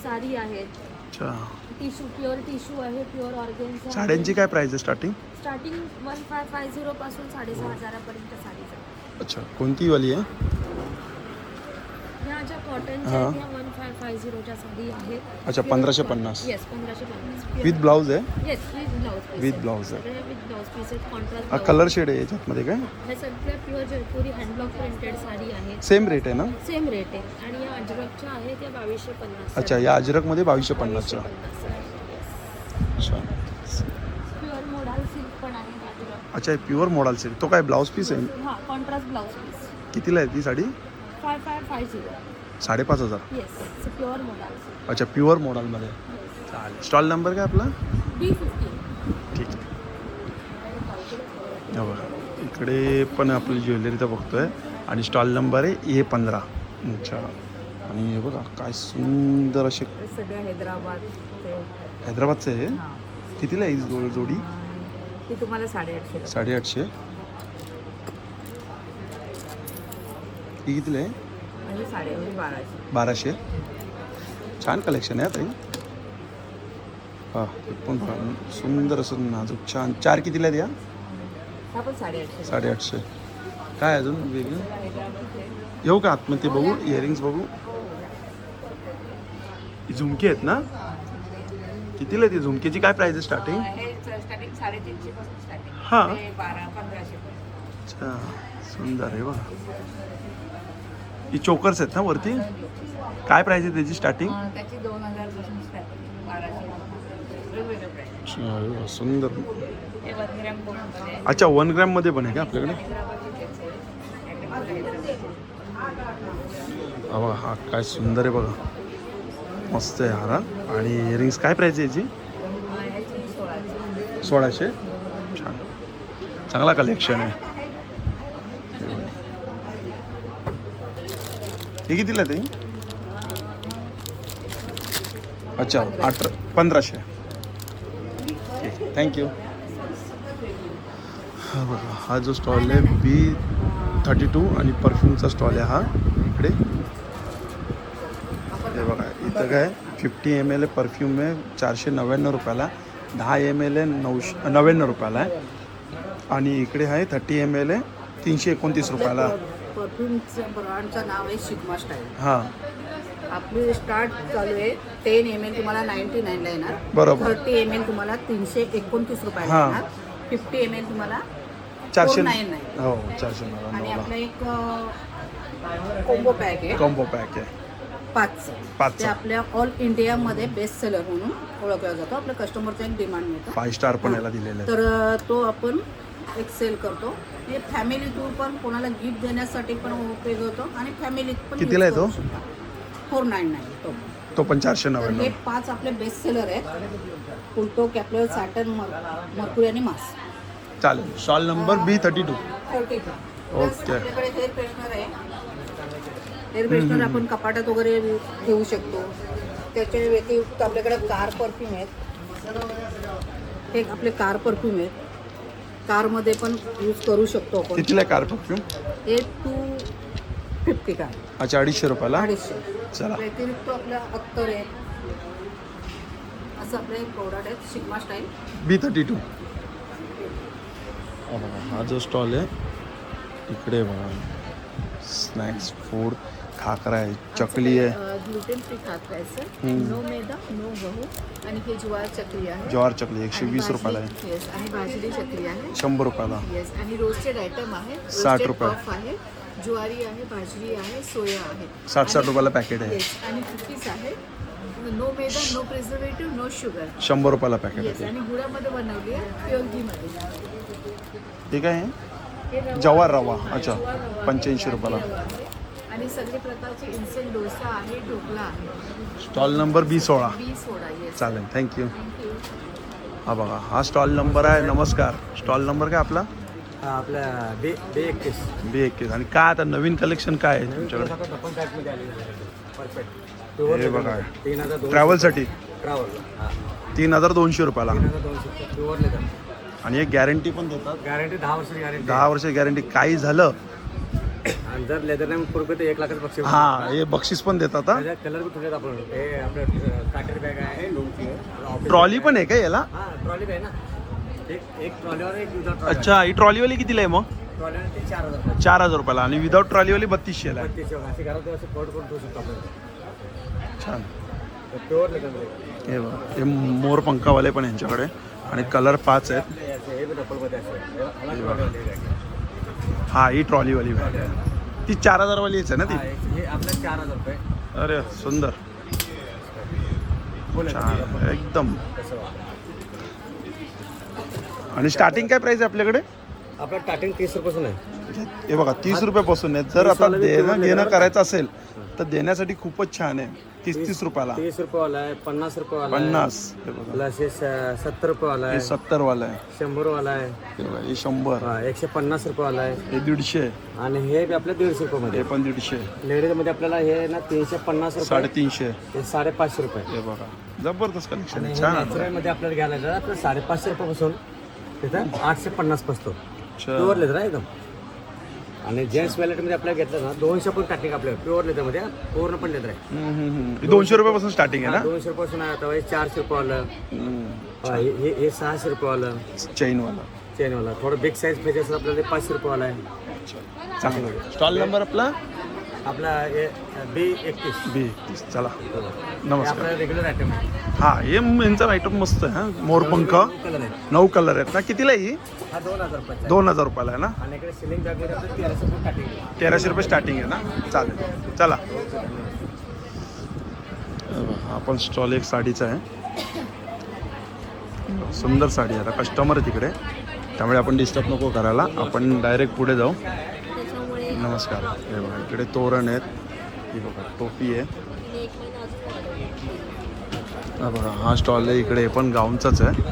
साडी आहेत, अच्छा. टिश्यू प्युअर टिश्यू आहे, प्युअर ऑर्गेन्झा. साड्यांची काय प्राइस आहे स्टार्टिंग? स्टार्टिंग 1550 पासून 6500 साडीचा. अच्छा, कोणती वाली आहे? ह्या ज्या कॉटनच्या हां. आहेत ह्या 1550च्या साडी आहेत. अच्छा, 1550. येस, 1550. विथ ब्लाऊज आहे? Yes, with blouse piece. With blouse आहे. सगळे विथ ब्लाऊज पीस आहेत, कॉन्ट्रास्ट. हा कलर शेड आहे याच्यामध्ये काय? हे सगळ्या pure Jaipuri handblock printed sari आहेत. सेम रेट आहे ना? सेम रेट आहे. आणि या अजरकच्या आहेत त्या 2250. अच्छा, या अजरकमध्ये 2250च्या. अच्छा. प्युअर मोडाल सिल्क पण आहे अजरक. अच्छा, प्युअर मॉडल सिल्क. तो काय ब्लाऊज पीस आहे? हां, कॉन्ट्रास्ट ब्लाऊज पीस. कितीला आहे ती sari? 5550. 5500. Yes, pure modal silk. अच्छा, प्युअर मॉडलमध्ये. चालेल. स्टॉल नंबर काय आपला? B50. ठीक आहे. हे बघा, इकडे पण आपली ज्वेलरी तर बघतोय. आणि स्टॉल नंबर आहे A15. अच्छा. आणि हे बघा काय सुंदर असे सगळं हैदराबाद हैदराबादचं आहे. कितीला आहे ही जोडी? ती तुम्हाला 850. 850. ही कितीला आहे? आणि 1250. 1200. छान कलेक्शन आहे ताई. हां, हे पण सुंदर असं नाजूक छान. 4 कितीला आहेत या? हा पण 850. 850. काय अजून वेगळं? येऊ का आतमध्ये ते बघू? इयरिंग्स बघू. ही झुमकी आहेत ना? कितीला आहे ती झुमकीची? काय प्राइस आहे स्टार्टिंग? स्टार्टिंग 350 पासून स्टार्टिंग. हां. 1200-1500. अच्छा, सुंदर आहे बघा. ही चोकर्स आहेत ना वरती? काय प्राइस आहे त्याची स्टार्टिंग? त्याची 2000 पासून स्टार्टिंग. 1200. वेगवेगळे प्राइस. सुंदर. हे 1 ग्रॅम मध्ये. अच्छा, 1 ग्रॅममध्ये पण आहे का आपल्याकडे? बघा, हा काय सुंदर आहे बघा. मस्त आहे हारा. आणि इयरिंग्स काय प्राइस आहे याची? 1600. छान, चांगला कलेक्शन आहे. हे कितीला ते? अच्छा, 1500. थँक्यू. हा बघा, हा जो स्टॉल आहे B32 आणि परफ्यूमचा स्टॉल आहे हा इकडे. हे बघा, इथं काय 50 ml परफ्यूम आहे 499 रुपयाला. 10 ml आहे 99 रुपयाला आहे. आणि इकडे आहे 30 ml आहे 329 रुपयाला. परफ्यूमचं ब्रँडचं नाव आहे सिग्मा स्टाईल. हां, आपली स्टार्ट चालू आहे 10 ml तुम्हाला 99 ला येणार. बरोबर. 30 ml तुम्हाला 329 रुपयाला हां. येणार. 50 ml तुम्हाला 499. हो, आणि 499. आपला एक कॉम्बो पॅक आहे कॉम्बो पॅक आहे 5चं. 5चं. ते आपल्या ऑल इंडियामध्ये बेस्ट सेलर म्हणून ओळखला जातो. आपल्या कस्टमरचा एक डिमांड मिळतो. 5 स्टार पण याला दिलेलं आहे. तर तो आपण एक सेल करतो. हे फॅमिली टूर पण कोणाला गिफ्ट देण्यासाठी पण उपयोग होतो आणि फॅमिलीत पण कितीला आहे तो? 499 तो. तो पण तर 499. हे 5 आपले बेस्ट सेलर आहेत. फुलटो, कॅप्लर, सॅटन, मर्क्युरी आणि मास. चालेल. Stall number B32. ओके. आपल्याकडे हेअर फ्रेशनर आहे. हेअर फ्रेशनर आपण कपाटात वगैरे ठेवू शकतो. त्याच्या व्यतिरिक्त आपल्याकडे कार परफ्यूम आहेत. हे आपले कार परफ्यूम आहेत. कारमध्ये पण यूज करू शकतो आपण. कितीला कार परफ्यूम? हे 250 कार. अच्छा, 250 रुपयाला. 250. चला. व्यतिरिक्त आपल्या अत्तर आहे. असं आपले प्रोडक्ट आहेत सिग्मा स्टाईल. B32. हा जो स्टॉल आहे इकडे बघा, स्नॅक्स फूड, खाकरा आहे, चकली आहे, ग्लुटेन फ्री खाकरा आहे सर. नो मैदा, नो गहू. आणि हे ज्वार चकली आहे. ज्वार चकली 120 रुपयाला आहे. येस. आणि भाजली चकली आहे. 100 रुपयाला. येस. आणि रोस्टेड आयटम आहे. 60 रुपये. पफ आहे. ज्वारी आहे, भाजरी आहे, सोया आहे. 60 रुपयाला पॅकेट आहे. येस. आणि कुकीज आहे. नो मैदा, नो प्रिझर्वेटिव्ह, नो शुगर. 100 रुपयाला पॅकेट येस. आहे. आणि गुळामध्ये बनवली आहे, प्युअर घीमध्ये. ठीक आहे. जवार रवा. अच्छा, 85 रुपयाला. आणि सगळे प्रकारचे इन्स्टंट डोसा आहे, ढोकळा आहे. Stall number B16. B16. Yes. चालेल, थँक्यू. थँक्यू. हा बघा, हा स्टॉल नंबर आहे. नमस्कार. स्टॉल नंबर काय आपला? हा आपला B21. B21. आणि काय आता नवीन कलेक्शन काय आहे तुमच्याकडे? आपण टाईपमध्ये आलेलं आहे. परफेक्ट. हे बघा, 3200 ट्रॅव्हलसाठी ट्रॅव्हल. हा 3200 रुपयाला. 3200 प्युअर लेदर. आणि एक गॅरंटी पण देतात. गॅरंटी 10 वर्षाची गॅरंटी. 10 वर्ष गॅरंटी. काही झालं आणि जर लेदर नाही पुरको तर 1 लाखाचं बक्षीस. हा, हे बक्षीस पण देतात. हा, कलर पण तुझ्यात आपण हे आपलं काटेरी बॅग आहे, लोणची आहे. ट्रॉली पण आहे का याला? हा ट्रॉली बॅग ना. एक ट्रॉलीवर एक विदाउट ट्रॉली. अच्छा, ही ट्रॉलीवाली कितीला आहे मग? ट्रॉलीवर ते 4000. 4000 रुपयाला. आणि विदाउट ट्रॉलीवाली 3200 ला आहे. 3200 असे घरात असं कोट करून ठेवू शकतो आपण. छान. Pure leather. हे बघा, हे मोर पंखावाले पण यांच्याकडे. आणि कलर 5 आहेत. हे पण डबलमध्ये असं. हे बघा. हा, ही ट्रॉलीवाली बॅग आहे. ती 4000 वालीच आहे ना ती? हे आपल्या 4000 रुपये. अरे सुंदर, छान एकदम. आणि स्टार्टिंग काय प्राइस आहे आपल्याकडे? आपलं स्टार्टिंग 30 रुपयापासून आहे. हे बघा, 30 रुपयापासून आहे. जर आता देणं घेणं करायचं असेल तर देण्यासाठी खूपच छान आहे. 30 रुपयाला. 30 रुपयेवाला आहे, 50 रुपयेवाला आहे. 50. हे बघा, प्लस हे 70 रुपयेवाला हे आहे, 70 वाला आहे. 100 वाला आहे, हे बघा, हे 100. हा 150 रुपयेवाला आहे. हे 150. आणि हे बी आपलं 150 रुपयामध्ये. हे पण 150. लेडीजमध्ये आपल्याला हे ना 350 रुपये. 350. हे 550 रुपये. हे बघा, जबरदस्त कलेक्शन आणि आहे. हे छान आहे. नॅचरलमध्ये आपल्याला घ्यायला लागलं आपलं 550 रुपयापासून तिथं 850 बसतो. अच्छा. प्युअर लेदर आहे एकदम. आणि जेंट्स वॅलेटमध्ये आपल्याला घेतलं ना 200 पण स्टार्टिंग आपल्याला प्युअर लेदरमध्ये पूर्ण पण लेदर आहे. हे 200 रुपयापासून स्टार्टिंग आहे ना? 200 रुपयापासून आहे. आता हे 400 रुपयावालं. हे 600 रुपयावालं चैनवाला. चेनवाला. थोडं बिग साईज पाहिजे असेल आपल्याला 500 रुपयावाला आहे. चांगलं. स्टॉल नंबर आपला आपला हे B21. B31. चला, हे नमस्कार. आपला रेग्युलर आयटम आहे. हा, हे यांचा आयटम मस्त आहे. हा, मोरपंख. कलर आहे. 9 कलर आहेत ना? कितीला आहे ही? हा 2000 रुपयाचा आहे. 2000 रुपयाला आहे ना? आणि इकडे सिलिंग बॅगमध्ये आपलं 1300 रुपये स्टार्टिंग आहे. 1300 रुपये स्टार्टिंग आहे ना? चालेल, चला. आपण स्टॉल एक साडीचा आहे. सुंदर साडी आहे. आता कस्टमर आहे तिकडे, त्यामुळे आपण डिस्टर्ब नको करायला. आपण डायरेक्ट पुढे जाऊ. नमस्कार. हे बघा, इकडे तोरण आहेत. ही बघा, टोपी आहे. हा बघा, हा स्टॉल आहे इकडे. हे पण गाऊनचाच आहे.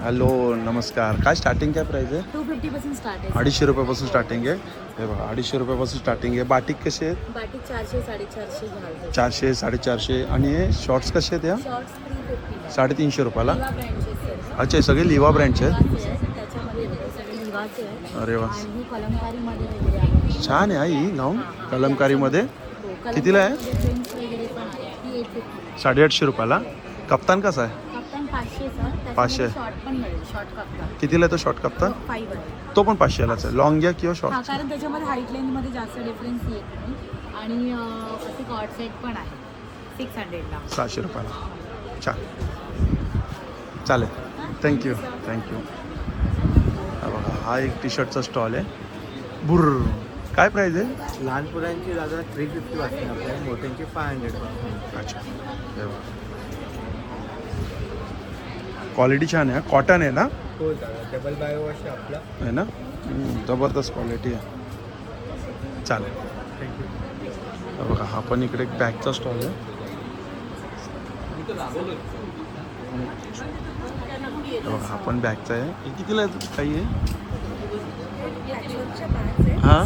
हॅलो, नमस्कार. काय स्टार्टिंग काय प्राईस आहे? 250 पासून स्टार्ट आहे. 250 रुपयापासून स्टार्टिंग आहे. हे बघा, 250 रुपयापासून स्टार्टिंग आहे. बाटिक कसे आहेत? बाटी 400 450 घालतो. 400 450. आणि हे शॉर्ट्स कसे आहेत? या शॉर्ट्स 350 350 रुपयाला. लिवा ब्रँडचे सर. अच्छा, हे सगळे लिवा ब्रँडचे आहेत. त्याच्यामध्ये सगळे लिवाचे आहे. अरे वा, आणि ही कलमकारीमध्ये वगैरे आहे. छान आहे. ही गाऊन कलमकारीमध्ये. हो, कितीला आहे? प्रिंट्स वगैरे पण आहे. ती 850. 850 रुपयाला. कप्तान कसा आहे? कप्तान 500 सर. 500. शॉर्ट पण मिळेल. शॉर्ट कप्तान कितीला आहे तो शॉर्ट कप्तान? 5 आहे. तो पण 500लाच आहे. लॉंग घ्या किंवा हा, शॉर्ट? कारण त्याच्यामध्ये हाईट लेंथमध्ये जास्त डिफरन्स येत नाही. आणि असे कॉर्ड सेट पण आहे 600ला. 600 रुपयाला. छान, चालेल. थँक्यू. हा बघा, हा एक टी शर्टचा स्टॉल आहे. बुर्र. काय प्राईज आहे? लहान मुलांची दादा 350 वाजते आपल्याला, मोठ्यांची 500. अच्छा, हे बघा, क्वालिटी छान आहे. कॉटन आहे ना? हो डबल बाय वॉश आहे आपला. आहे ना जबरदस्त क्वालिटी आहे. चालेल हे बघा हा पण इकडे एक बॅगचा स्टॉल आहे. हे बघा हा पण बॅगचा आहे. हे कितीला आहे काही आहे? हां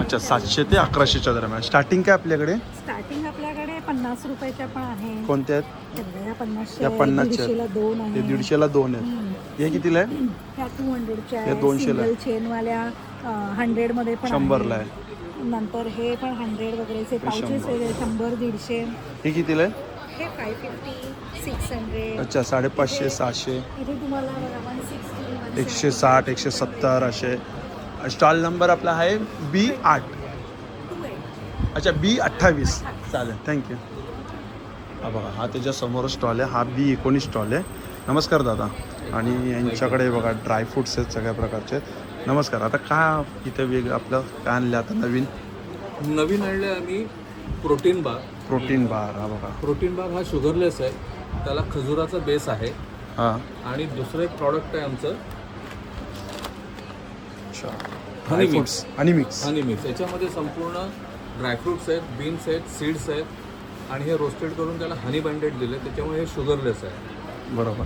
अच्छा 700 ते 1100च्या दरम्यान. स्टार्टिंग काय आपल्याकडे? स्टार्टिंग आपल्याकडे 50 रुपयाच्या पण आहे. कोणत्या आहेत? या 50 या 50च्या 150ला 2 आहे. हे 150ला 2 आहेत. हे कितीला आहे? ह्या 200च्या हे 200 ला आहे. सिंगल चेनवाल्या 100 मध्ये पण 100ला आहे. आहे. नंतर हे पण 100 वगैरेचे पाउचेस वेगळे 100 150. हे कितीला आहे? हे 550 600. अच्छा 550 600 इथे तुम्हाला बघा 160 160 170 असे. स्टॉल नंबर आपला आहे B8. अच्छा B28. चालेल थँक्यू. हा बघा हा त्याच्या समोर स्टॉल आहे. हा B19 स्टॉल आहे. नमस्कार दादा. आणि यांच्याकडे बघा ड्रायफ्रुट्स आहेत सगळ्या प्रकारचे. नमस्कार. आता काय इथे वेगळं आपलं काय आणलं आता नवीन आणले आम्ही प्रोटीन बार. Protein bar. हा बघा प्रोटीन बार हा शुगरलेस आहे. त्याला खजुराचा बेस आहे. हां आणि दुसरं एक प्रॉडक्ट आहे आमचं अच्छा हनी dry fruits honey mix. Honey mix. याच्यामध्ये संपूर्ण ड्रायफ्रुट्स आहेत, बीन्स आहेत, सीड्स आहेत आणि हे रोस्टेड करून त्याला हनी बाइंडेड दिले. त्याच्यामुळे हे शुगरलेस आहे. बरोबर.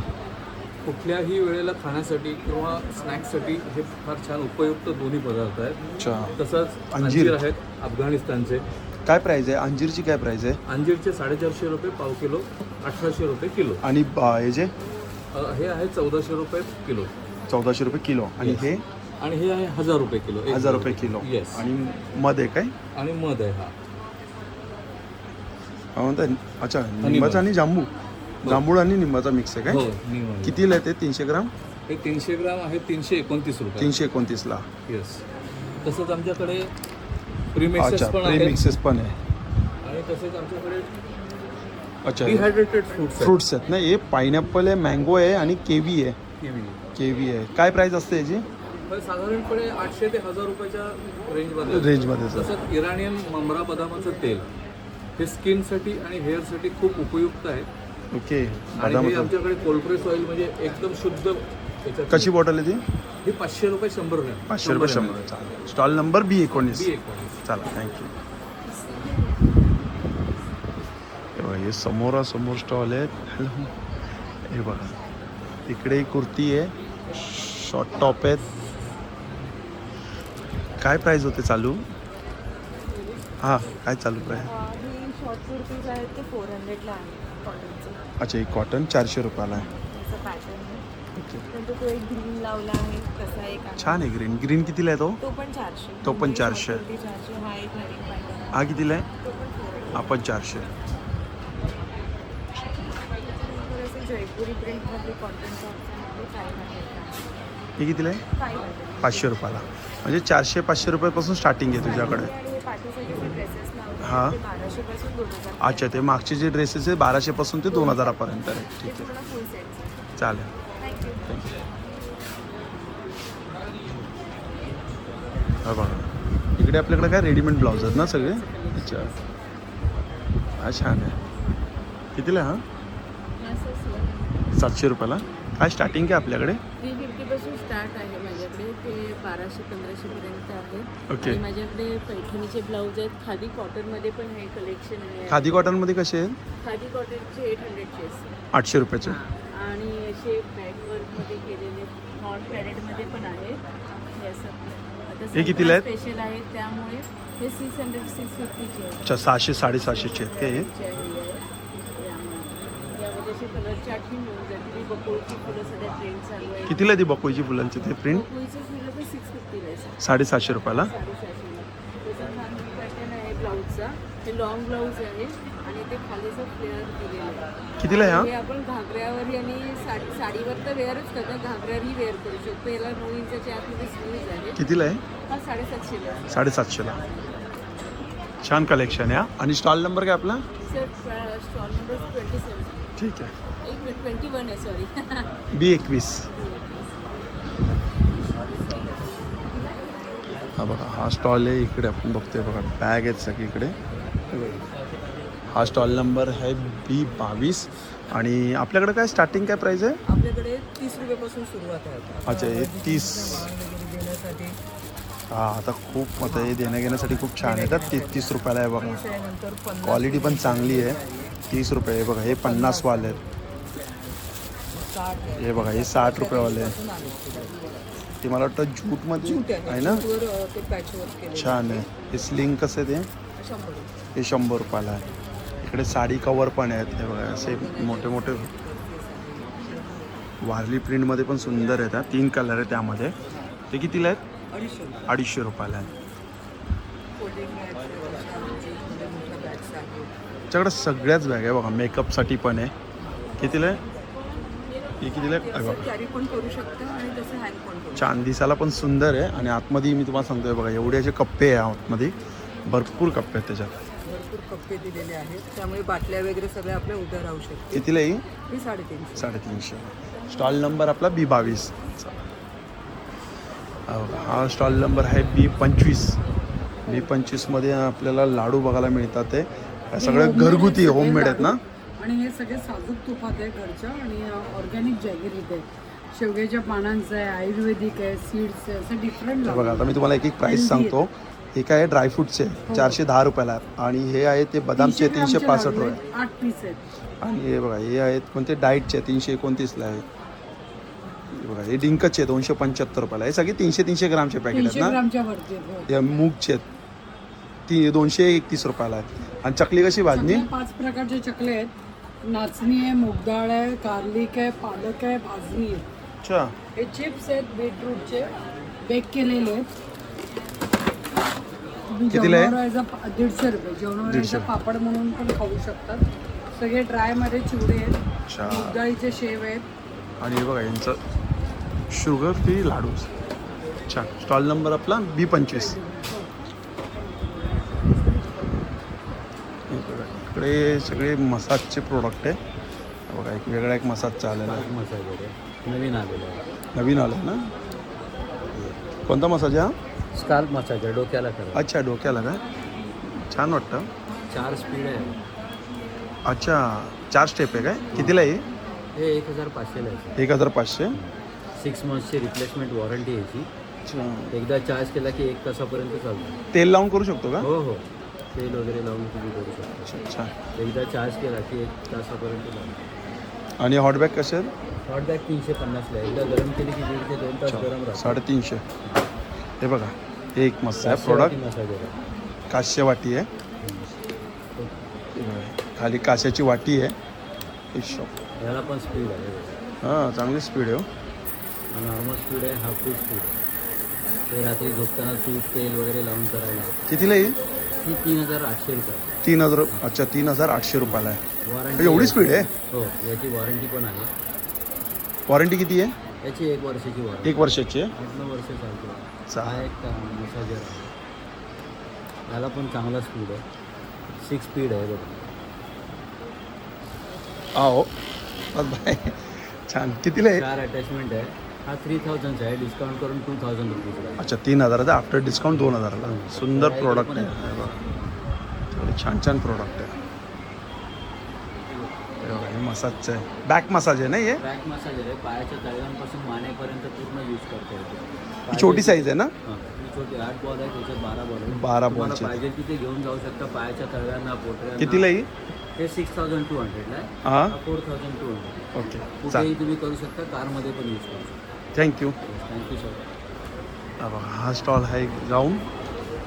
कुठल्याही वेळेला खाण्यासाठी किंवा स्नॅक्ससाठी हे फार छान उपयुक्त दोन्ही पदार्थ आहेत. अच्छा तसंच अंजीर. अंजीर आहेत अफगाणिस्तानचे. काय प्राईज आहे अंजीरची? काय प्राईज आहे? अंजीरचे 450 रुपये पाव किलो, 1800 रुपये किलो. आणि हे जे हे आहे 1400 रुपये किलो. 1400 रुपये किलो. आणि हे आणि हे आहे 1000 रुपये किलो. 1000 रुपये किलो. येस. आणि मध आहे काय? आणि मध आहे हा. हा म्हणता अच्छा निंबाचा आणि जांभूळ आणि निंबाचा मिक्स आहे हो काय? निम. कितीला आहे ते? 300 ग्राम. हे 300 ग्राम आहे 329 रुपये. 329ला. येस. तसंच आमच्याकडे प्रीमिक्सेस अच्छा पण आहेत. प्रीमिक्सेस पण आहे. आणि तसेच आमच्याकडे अच्छा डिहायड्रेटेड फ्रुट्स फ्रुट्स आहेत ना. हे पायनॅपल आहे, मँगो आहे आणि केवी आहे. किवी. केवी आहे. काय प्राईस असते याची? साधारणपणे 800 ते 1000 रुपयाच्या रेंजमध्ये. रेंजमध्ये तसंच इराणियन ममरा बदामाचं तेल हे स्किनसाठी आणि हेअरसाठी खूप उपयुक्त आहे. ओके. आणि हे आमच्याकडे कोल्ड्रेस ऑइल म्हणजे एकदम शुद्ध याच्यात. कशी बॉटल आहे ती? ही 500 रुपये 100 ग्रॅम. 500 रुपये 100. चालेल. Stall number B19. B19. चला थँक्यू. हे समोरासमोर स्टॉल आहेत. हॅलो हे बघा इकडे कुर्ती आहे, शॉर्ट टॉप आहेत. काय प्राईस होते चालू? हां काय चालू आहे? शॉर्ट कुर्तीज आहेत ते 400ला आहे कॉटनचे. अच्छा ही कॉटन 400 रुपयाला आहे. त्याचा पॅटर्न आहे. ओके नंतर तो एक ग्रीन लावला आहे तसा एक आहे. छान आहे. ग्रीन ग्रीन कितीला आहे तो? तो पण 400. तो पण 400. 400. हा एक नवीन पॅटर्न. हा कितीला आहे? तो पण 400. हा पण 400. थोडंसं जयपुरी प्रिंटमध्ये कॉटनचं ऑप्शनमध्ये 500. हे कितीला आहे? 500. 500 रुपयाला. म्हणजे 400-500 रुपयापासून स्टार्टिंग आहे तुझ्याकडे. आणि पाठीसाठी जे ड्रेसेस लावले हां. ते 1200 पासून 2000. अच्छा ते मागचे जे ड्रेसेस आहे 1200 पासून ते 2000 पर्यंत आहे. ते ठीक आहे पूर्ण फुल सेट. चालेल. थँक्यू. हा बघा इकडे आपल्याकडे काय रेडीमेड ब्लाऊज आहेत ना सगळे. अच्छा हा छान आहे. कितीला हा? 700 रुपयाला. काय स्टार्टिंग काय आपल्याकडे? 350 पासून स्टार्ट आहे माझ्याकडे. ते 1200-1500 पर्यंत आहे. ओके. आणि माझ्याकडे पैठणीचे ब्लाऊज आहेत. खादी कॉटनमध्ये पण हे कलेक्शन आहे. खादी कॉटनमध्ये कसे आहेत? खादी कॉटनचे 800चे 800 रुपयाचे. आणि असे बॅकवर्कमध्ये केलेले नॉट पॅरेडमध्ये पण आहेत. हे असं आता हे कितीला आहेत? स्पेशल आहे त्यामुळे हे 600-650चे आहेत. अच्छा 600-750चे आहेत काय हे? यामध्ये असे कलर चार्ट ही मिळून जातील. बकोळीची फुलं सध्या ट्रेंड चालू आहे. कितीला आहे ती बकोईची फुलांची ते प्रिंट? बकोळीचं फुलं तर 650ला आहे. 750 रुपयाला. 750ला. त्याचा छान पॅटर्न आहे ब्लाऊजचा. हे लॉंग ब्लाऊज आहे आणि ते खालीचं फ्लेअर दिलेलं आहे. कितीला आहे हा? हे आपण घागऱ्यावर आणि साडीवर तर वेअरच करतात. घागऱ्यावरही वेअर करू शकतो. याला 9 इंचाच्या आतमध्ये स्लीव्ज आहे. कितीला आहे? हा 750ला आहे. 750ला. छान कलेक्शन आहे. आणि स्टॉल नंबर काय आपला? Sir stall number 27. ठीक आहे. 21 आहे सॉरी. B21. हा बघा हा स्टॉल आहे. इकडे आपण बघतोय बघा बॅग आहेत सगळीकडे. हा स्टॉल नंबर आहे B22 आणि आपल्याकडे काय स्टार्टिंग काय प्राईस आहे? आपल्याकडे 30 रुपयापासून सुरुवात आहे आता. अच्छा हे 30. देण्यासाठी हा आता खूप आता हे देण्या घेण्यासाठी खूप छान आहे. तर 33 रुपयाला आहे बघा. नंतर 50 क्वालिटी पण चांगली आहे. 30 रुपये हे बघा. हे 50 वाले आहेत. 60 आहे. हे बघा हे 60 रुपयेवाले आहेत. पासून आले. ते मला वाटतं जूटमध्ये आहे ना. जूटवर ते पॅचवर्क केले. छान आहे. हे स्लिंग कसं आहे ते? 100. हे 100 रुपयाला आहे. इकडे साडी कवर पण आहेत. हे बघा असे मोठे मोठे वारली प्रिंटमध्ये पण सुंदर आहेत. 3 कलर आहे त्यामध्ये. ते कितीला आहेत? 250 रुपयाला आहे. त्याच्याकडे सगळ्याच बॅग आहे बघा. मेकअपसाठी पण आहे. कितीला आहे? हे कितीला आहे? बघा कॅरी पण करू शकता आणि तसं हँग पण करू. छान दिसायला पण सुंदर आहे. आणि आतमध्ये मी तुम्हाला सांगतोय बघा एवढे असे कप्पे आहे आतमध्ये. भरपूर कप्पे आहेत त्याच्यात. भरपूर कप्पे दिलेले आहेत. त्यामुळे बाटल्या वगैरे सगळ्या आपल्या उभ्या राहू शकतात. कितीला येईल? ही 350. 350. स्टॉल नंबर आपला B22. हा स्टॉल नंबर आहे B25. B25 मध्ये आपल्याला लाडू बघायला मिळतात. ते सगळे घरगुती होममेड आहेत ना. आणि हे सगळे साजूक तुपात आहे घरच्या आणि ऑर्गॅनिक जॅगरीत आहे. शेवग्याच्या पानांचं आहे, आयुर्वेदिक आहे, सीड्स आहे, असं डिफरंट. बघा आता मी तुम्हाला एक प्राईस सांगतो. हे काय आहे ड्रायफ्रूटचे 410 रुपयाला आहेत. आणि हे आहे ते बदामचे 365 रुपये. 8 पीस आहेत. आणि हे बघा हे आहेत कोणते डाएटचे 329ला आहे. हे बघा हे डिंकचे 275 रुपयाला. हे सगळे 300 ग्रामचे पॅकेट आहेत 300 ना. ग्रामच्या वरती आहेत. हो. हे मूगचे 231 रुपयाला आहेत. आणि चकली कशी भाजणी? 5 प्रकारचे चकले आहेत. नाचणी आहे, मूगडाळ आहे, गार्लिक आहे, पालक आहे, भाजणी आहे. अच्छा हे चिप्स आहेत बीटरूटचे बेक केलेले आहेत. कितीला आहे? 150 रुपये. जेवणावरचा पापड म्हणून पण खाऊ शकतात. सगळे ड्रायमध्ये चिवडे आहेत. अच्छा. मूगडाळीचे शेव आहेत. आणि हे बघा यांचं शुगर फ्री लाडू. छान. स्टॉल नंबर आपला B25. इकडे सगळे मसाजचे प्रोडक्ट आहे. बघा एक वेगळा एक मसाजचा आलेला आहे. मसाज आहे नवीन आलेला आहे. नवीन आलं ना. कोणता मसाज आहे हा? स्काल्प मसाज आहे डोक्याला करा. अच्छा डोक्याला काय छान वाटतं. 4 स्पीड आहे. अच्छा 4 स्टेप आहे काय? कितीला आहे? हे 1500 आहे. 1500. 6 मंथची रिप्लेसमेंट वॉरंटी याची. अच्छा एकदा चार्ज केला की 1 तासापर्यंत चालतो. तेल लावून करू शकतो का? हो हो तेल वगैरे लावून तुम्ही करू शकता. अच्छा. एकदा चार्ज केला की 1 तासापर्यंत चालतो. आणि हॉट बॅग कसे आहेत? हॉट बॅग 350ला आहे. एकदा गरम केली की 1.5 ते 2 तास गरम राहतो. 350. हे बघा हे एक मस्त आहे प्रोडक्ट. मसाज आहे. कास्य वाटी आहे. खाली कास्याची वाटी आहे. याला पण स्पीड आहे. हां चांगली स्पीड आहे. नॉर्मल स्पीड आहे. Half to speed. ते रात्री झोपताना तूप तेल वगैरे लावून करायला. कितीला येईल? ही 3800 रुपये. 3000. अच्छा 3800 रुपयाला आहे. वॉरंटी एवढी स्पीड आहे? हो याची वॉरंटी पण आहे. वॉरंटी किती आहे? याची 1 वर्षाची वॉरंटी. 1 वर्षाची आहे. 8-9 वर्ष चालतो. चा- हा एक मसाजर आहे. याला पण चांगला स्पीड आहे. 6 स्पीड आहे बघा. हो बाय. छान. कितीला आहे? 4 अटॅचमेंट आहे. हा 3000चा आहे. डिस्काउंट करून 2000 रुपीजला आहे. अच्छा 3000चा आफ्टर डिस्काउंट 2000ला. सुंदर प्रोडक्ट आहे. हे बघा. थोडे छान छान प्रोडक्ट आहे. हे बघा, हे मसाजचं आहे. बॅक मसाज आहे ना हे? बॅक मसाज आहे. पायाच्या तळव्यांपासून मानेपर्यंत पूर्ण यूज करता येतो. छोटी साईज आहे ना? हां ही छोटी 8 बॉल आहे. त्याच्यात 12 बॉल आहे. 12 तुम्हाला बॉलची. पाहिजे तिथे घेऊन जाऊ शकता. पायाच्या तळव्यांना पोटऱ्यांना. कितीला येईल? हे 6200 आहे. हां 4200. ओके कुठेही चालेल. तुम्ही करू शकता. कारमध्ये पण यूज करू शकता. थँक्यू. Thank you sir. हा स्टॉल आहे गाऊन.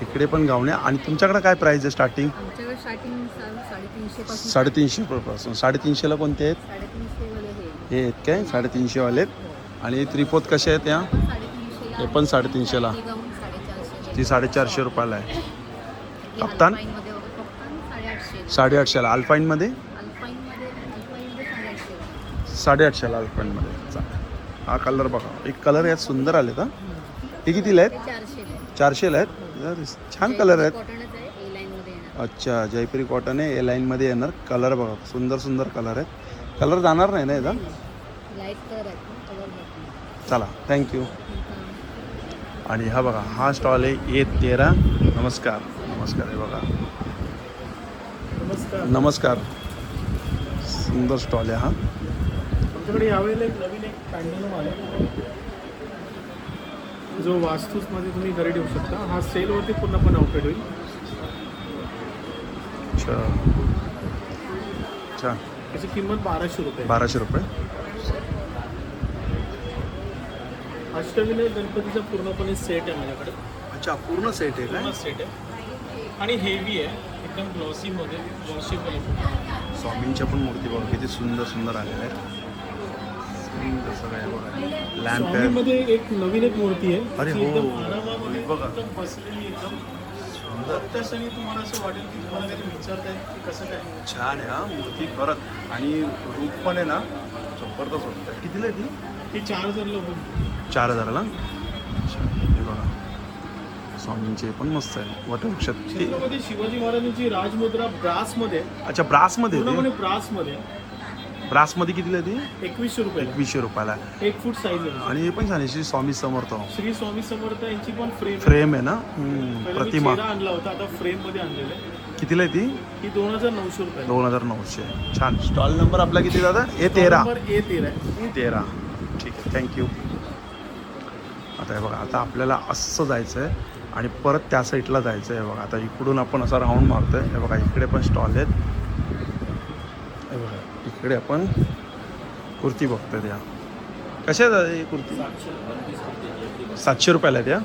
इकडे पण गाऊन आहे. आणि तुमच्याकडे काय प्राईस आहे स्टार्टिंग? आमच्याकडे स्टार्टिंग 350 पासून 350 रुपयापासून. 350ला कोणते आहेत? 350 वाले हे आहेत काय 350 वाले आहेत. आणि 3/4 कसे आहेत या? 350 हे पण 350ला. गाऊन 450 ती 450 रुपयाला आहे. कप्तान? मध्ये कप्तान 850 850ला. अल्पाईनमध्ये? अल्पाईनमध्ये 850 850ला अल्पाईनमध्ये. चालेल. हा कलर बघा. एक कलर यात सुंदर आले का? हे कितीला आहेत? 400ला आहेत. यार, छान कलर आहेत. कॉटनच आहे ए लाईन मध्ये येणार. अच्छा जयपुरी कॉटन आहे. ए लाईनमध्ये येणार. कलर बघा सुंदर सुंदर कलर आहेत. कलर जाणार नाही ना याचा? लाईट कलर आहे कलर. चला थँक्यू. आणि हा बघा हा स्टॉल आहे A13. नमस्कार. नमस्कार. हे बघा नमस्कार. नमस्कार. सुंदर स्टॉल आहे हा. आमच्याकडे यावेळेला एक नवीन एक पॅन्डलम आला जो वास्तूमध्ये तुम्ही घरी ठेवू शकता. हा सेलवरती पूर्णपणे आउटलेट होईल. अच्छा अच्छा. त्याची किंमत 1200 रुपये. 1200 रुपये. अष्टविनायक गणपतीचा पूर्णपणे सेट आहे माझ्याकडे. अच्छा पूर्ण सेट आहे पूर्ण काय? सेट आहे आणि हेवी आहे एकदम ग्लॉसीमध्ये वॉशेबल. स्वामींच्या पण मूर्ती बघा किती सुंदर सुंदर आलेल्या आहेत. सुंदर सगळं आहे बघा. लॅम्प आहे. स्वामीमध्ये एक नवीन एक मूर्ती आहे. अरे ती हो. एकदम आरामामध्ये बघा. एकदम बसलेली एकदम प्रत्यक्ष क्षणी तुम्हाला असं वाटेल की तुम्हाला काही विचारताय की कसं काय. छान आहे हा मूर्ती खरंच. आणि रूप पण आहे ना जबरदस्त वाटतं. कितीला आहे ती? ती 4000ला होईल. 4000ला. अच्छा हे बघा स्वामींचे पण मस्त आहे वटवृक्षात. छत्रपती शिवाजी महाराजांची राजमुद्रा ब्रासमध्ये. अच्छा ब्रासमध्ये पूर्णपणे ब्रासमध्ये. ब्रासमध्ये कितीला आहे ती? 2100 रुपये. 2100 रुपयाला. 1 फूट साईज आहे. आणि हे पण छान आहे श्री स्वामी समर्थ श्री स्वामी समर्थ यांची पण फ्रेम आहे ना. प्रतिमा प्रतिमा आणला होता आता फ्रेम मध्ये आणलेलं आहे. कितीला आहे ती? ही 2900 रुपये. 2900. छान. स्टॉल नंबर आपला किती दादा? A13. नंबर A13 आहे. A13. ठीक आहे थँक्यू. आता हे बघा आता आपल्याला असं जायचं आहे आणि परत त्या साईडला जायचं आहे. बघा आता इकडून आपण असा राऊंड मारतो आहे. हे बघा इकडे पण स्टॉल आहेत. हे बघा इकडे आपण कुर्ती बघतोय त्या. कशा आहेत दादा ही कुर्ती? 700 रुपयाला आहे त्या.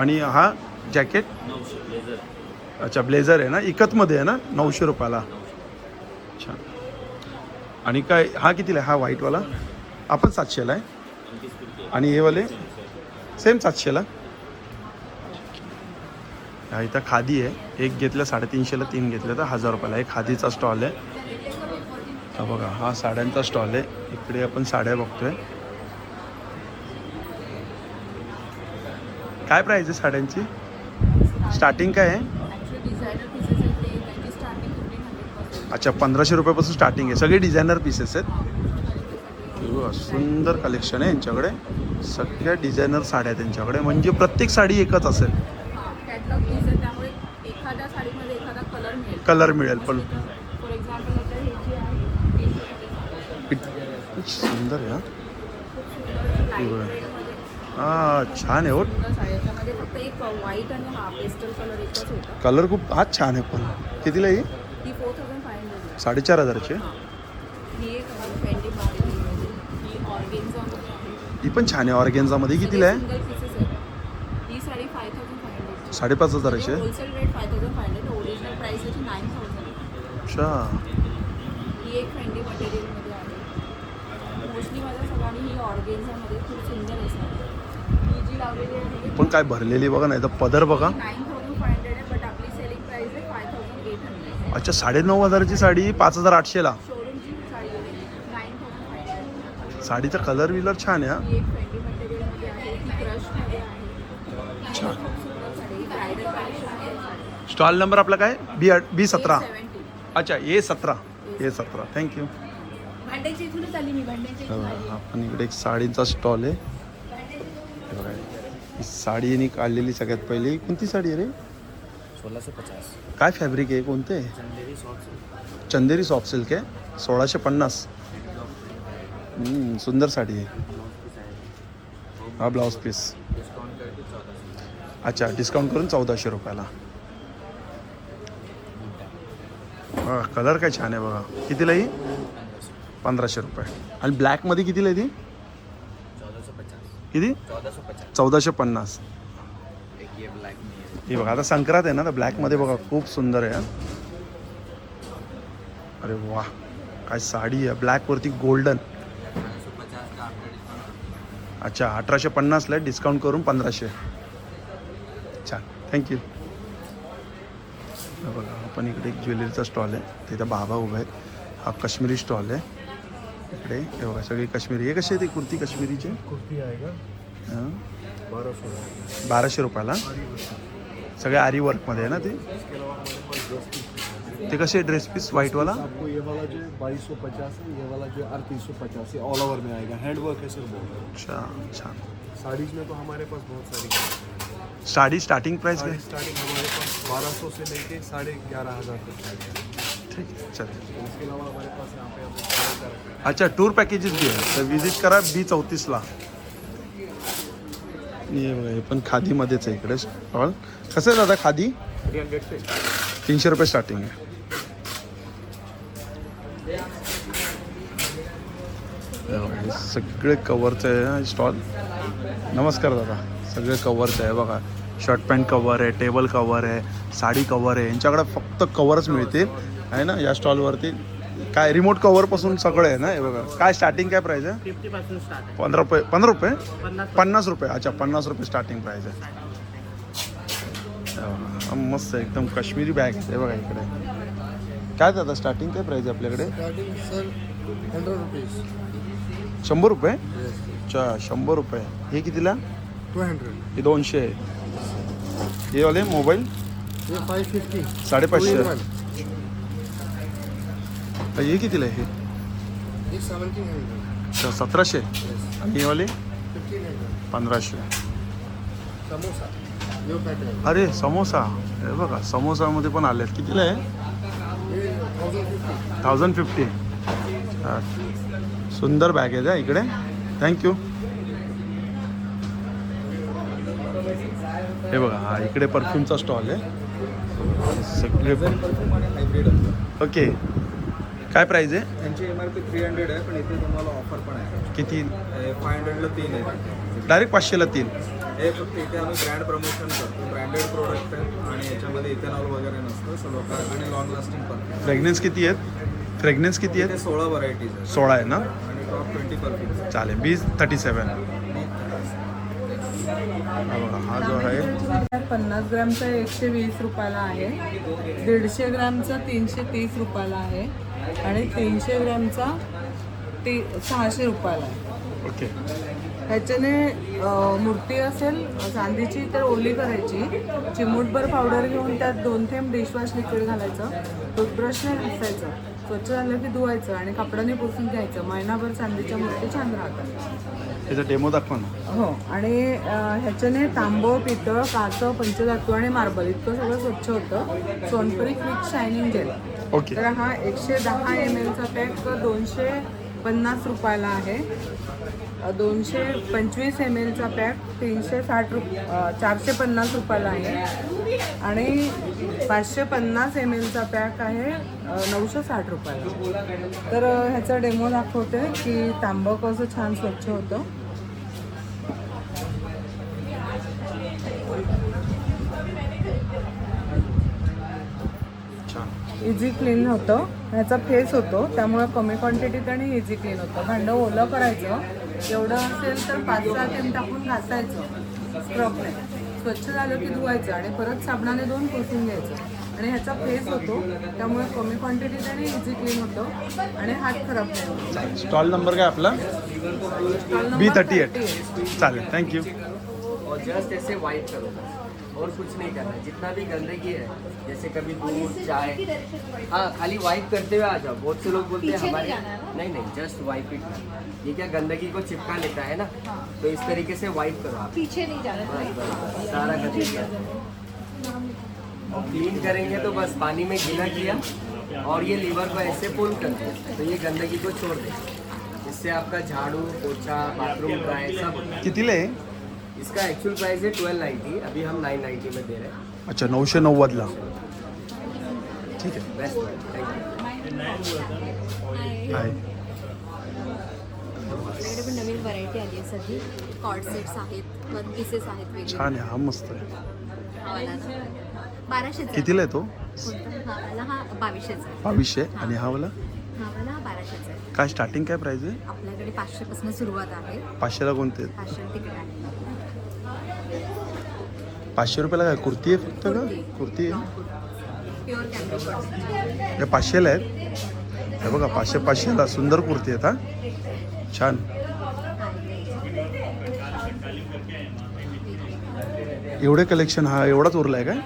आणि हा जॅकेट? अच्छा ब्लेझर आहे ना इकतमध्ये आहे ना 900 रुपयाला. अच्छा. आणि काय हा कितीला आहे? हा व्हाईटवाला आपण 700ला आहे. आणि हे वाले सेम 700ला. हा इथं खादी आहे. एक घेतलं 350ला, 3 घेतलं तर 1000 रुपयाला. एक खादीचा स्टॉल आहे. हा बघा हा साड्यांचा स्टॉल आहे. इकडे आपण साड्या बघतोय. काय प्राईस आहे साड्यांची? स्टार्टिंग काय आहे? अच्छा 1500 रुपयापासून स्टार्टिंग आहे. सगळे डिझायनर पीसेस आहेत. सुंदर कलेक्शन आहे यांच्याकडे. सगळ्या डिझायनर साड्या त्यांच्याकडे. म्हणजे प्रत्येक साडी एकच असेल. त्यामुळे एखाद्या साडीमध्ये एखादा कलर मिळेल. कलर मिळेल पण फॉर एक्झाम्पल आता हे जी आहे सुंदर आहे हा. छान आहे हो. याच्यामध्ये फक्त एक व्हाईट आणि हा पेस्टल कलर एकच होता. कलर खूप हाच छान आहे. पण कितीला ही? ती 4500. 4500ची. ही एक फेंडी मार्केटमध्ये ही ऑर्गेन्झा ही पण छान आहे. ऑर्गेन्झामध्ये कितीला आहे? सिंगल पीसेस आहे. ही साडी 5500. 5500ची आहे. Wholesale rate 5500. ओरिजिनल प्राइस याची 9000. अच्छा. ही एक फेंडी मटेरियलमध्ये आहे. मोस्टली माझ्या सगळ्यांनी ही ऑर्गेन्झामध्ये खूप सुंदर आहे. ही जी लावलेली आहे पण काय भरलेली बघा नाही तर पदर बघा. 9500 आहे बट आपली सेलिंग प्राइस आहे 5800. अच्छा 9500ची साडी 5800ला. शोरूमची साडी आहे 9500. साडीचा कलर विलर छान आहे हा. ही एक फेंडी मटेरियलमध्ये आहे. ती क्रशमध्ये आहे. अच्छा. खूप सुंदर साडी. ही ब्रायडल कलेक्शन आहे. स्टॉल नंबर आपला काय? B17. A70. अच्छा A17. थँक्यू. भांड्याची इथूनच आली मी. भांड्याची इथून आली. आपण इकडे एक साडीचा स्टॉल आहे. हे बघा ही साडी यांनी काढलेली सगळ्यात पहिली. कोणती साडी आहे रे? 1650. काय फॅब्रिक आहे? कोणते? चंदेरी सॉफ्ट. चंदेरी सॉफ्ट सिल्क आहे. 1650. सुंदर साडी आहे. हा ब्लाऊज पीस. अच्छा डिस्काउंट करून 1400 रुपयाला. बघा कलर काय छान आहे बघा. कितीला ही? 1500 रुपये. आणि ब्लॅकमध्ये कितीला आहे ती? 1450. किती? 1450. एक ये ब्लॅक में है. हे बघा आता संक्रांत आहे ना तर ब्लॅकमध्ये बघा खूप सुंदर आहे. अरे वा काय साडी आहे. ब्लॅकवरती गोल्डन. 1850 का आफ्टर डिस्काउंट. अच्छा 1850ला डिस्काउंट करून 1500. छान थँक्यू. बघा आपण इकडे एक ज्वेलरीचा स्टॉल आहे. तिथं बाबा उभा आहे. हा काश्मीरी स्टॉल आहे. इकडे हे बघा सगळी काश्मीरी. हे कशी आहे ती कुर्ती काश्मीरीची? कुर्ती आहे का? हां 1200. 1200 रुपयाला. सगळ्या आरी वर्कमध्ये आहे ना ते. ते कसे ड्रेस पीस व्हाईटवाला? आपको ये वाला जो 2250 है, ये वाला जो 3850 है, ऑल ओवर में आएगा. हैंड वर्क है सर बहुत. अच्छा छान. साड़ीज में तो हमारे पास बहुत सारी साड़ी स्टार्टिंग प्राइस क्या है? स्टार्टिंग हमारे पास 1200 से लेके 11,500 तक है. ठीक आहे चलिए. इसके अलावा हमारे पास यहाँ पे आपको travel का अच्छा टूर पॅकेजेस बी आहे तर विजिट करा B34ला. हे बघा हे पण खादीमध्येच आहे इकडे स्टॉल. कसं आहे दादा खादी? 300 से 300 रुपये स्टार्टिंग आहे. हे बघा, हे सगळे कवरचं आहे स्टॉल. नमस्कार दादा. सगळे कवरचं आहे बघा. शर्ट पॅन्ट कवर आहे, टेबल कवर आहे, साडी कवर आहे. यांच्याकडे फक्त कवरच मिळतील आहे ना या स्टॉलवरती. काय रिमोट कवरपासून सगळं आहे ना. हे बघा काय स्टार्टिंग काय प्राईस आहे? 50 पासून स्टार्ट आहे. 15 रुपये. 15 रुपये 50 रुपये. अच्छा 50 रुपये स्टार्टिंग प्राईस आहे. हा, मस्त आहे एकदम काश्मीरी बॅग आहे बघा इकडे. काय दादा स्टार्टिंग काय प्राईस आहे आपल्याकडे? Starting sir 100 rupees. 100 रुपये. अच्छा 100 रुपये. हे कितीला? 200. हे 200 आहे. हे वाले मोबाईल हे 550. 550. हे कितीला आहे? हे 1700. अच्छा 1700. आणि हे वाले 1500. 1500. समोसा यो पॅटर्न. अरे समोसा हे बघा समोसामध्ये पण आले आहेत. कितीला आहे? हे 1050. 1050. हा. सुंदर बॅग आहे द्या इकडे. थँक्यू. हे बघा हा इकडे परफ्यूमचा स्टॉल आहे सगळे. ओके काय प्राईज आहे? त्यांची MRP 300 आहे पण इथे तुम्हाला ऑफर पण आहे. किती? 500ला 3 आहे. डायरेक्ट 500ला 3. हे फक्त इथे आम्ही ब्रँड प्रमोशन करतो. ब्रँडेड प्रोडक्ट आहे आणि याच्यामध्ये इथेनॉल वगैरे नसतं. सर्व आणि लॉंग लास्टिंग पण. फ्रेग्रन्स किती आहेत? फ्रेग्रन्स किती इथे आहेत? 16 व्हरायटीज आहेत 16 आहे ना. आणि टॉप 20 परफ्यूम. चालेल. B37. हा जो आहे 50 ग्रॅमचा 120 रुपयाला आहे. 150 ग्रॅमचा 330 रुपयाला आहे आणि 300 ग्रॅमचा 600 रुपयाला आहे. ओके. ह्याच्याने मूर्ती असेल चांदीची तर ओली करायची. चिमूटभर पावडर घेऊन त्यात 2 थेंब डिशवॉश लिक्विड घालायचं. टूथब्रशने घासायचं. स्वच्छ झालं की धुवायचं आणि कपड्याने पुसून घ्यायचं. महिनाभर चांदीच्या मूर्ती छान राहतात. त्याचा डेमो दाखवा ना. हो आणि ह्याच्याने तांबं, पितळ, काच, पंचधातू आणि मार्बल इतकं सगळं स्वच्छ होतं. Sonpuri quick shining gel. Okay. तर हा 110 ml पॅक 250 रुपयाला आहे. 225 ml पॅक 450 रुपयाला आहे आणि 550 ml पॅक आहे 960 रुपयाला. तर ह्याचा डेमो दाखवते की तांबं कसं छान स्वच्छ होतं. इझी क्लीन होतं. ह्याचा फेस होतो त्यामुळे कमी क्वांटिटीत आणि इझी क्लीन होतं. भांडं ओलं करायचं. एवढं असेल तर 5-6 थेंब टाकून घासायचं स्क्रबने. स्वच्छ झालं की धुवायचं आणि परत साबणाने धुवून पुसून घ्यायचं. आणि ह्याचा फेस होतो त्यामुळे कमी क्वांटिटीत आणि इझी क्लीन होतं आणि हात खराब नाही होतो. स्टॉल नंबर काय आपला? B38. चालेल थँक्यू. और जस्ट ऐसे वाइप करो और कुछ नहीं करना. जितना भी गंदगी है जैसे कभी दूध चाय, हाँ खाली वाइप करते हुए आ जाओ. बहुत से लोग बोलते हैं हमारे नहीं जस्ट वाइप इट. ये क्या गंदगी को चिपका लेता है ना, तो इस तरीके से वाइप करो आप. पीछे नहीं जाना. बस सारा गंदगी और क्लीन करेंगे तो बस पानी में गीला किया और ये लीवर को ऐसे पुल कर दिया तो ये गंदगी को छोड़ दे. इससे आपका झाड़ू, पोछा, बाथरूम ड्राई सब. कितीला आहे? इसका एक्चुअल प्राइस है 1290. अभी हम 990 में दे रहे हैं. अच्छा 990ला. ठीक आहे. बेस्ट. हाय. आपल्याकडे पण नवीन व्हरायटी आली आहे सध्या. कॉर्ड सेट्स आहेत, 1 पीसेस आहेत वेगळे. छान आहे. हा मस्त आहे. हा वाला 1200 कितीला आहे तो? कोणता? हा वाला हा 2200 चा. 2200. आणि हा वाला? हा वाला 1200 चा आहे. काय स्टार्टिंग काय प्राइस आहे? आपल्याकडे 500 पासून सुरुवात आहे. 500ला कोणते? 500 तिकडे आहे. 500 रुपयाला काय कुर्ती आहे फक्त का? कुर्ती आहे. Pure cambric cotton. हे 500ला आहेत. हे बघा 500ला सुंदर कुर्ती आहेत. हा छान. एवढे कलेक्शन हा एवढाच उरला आहे काय?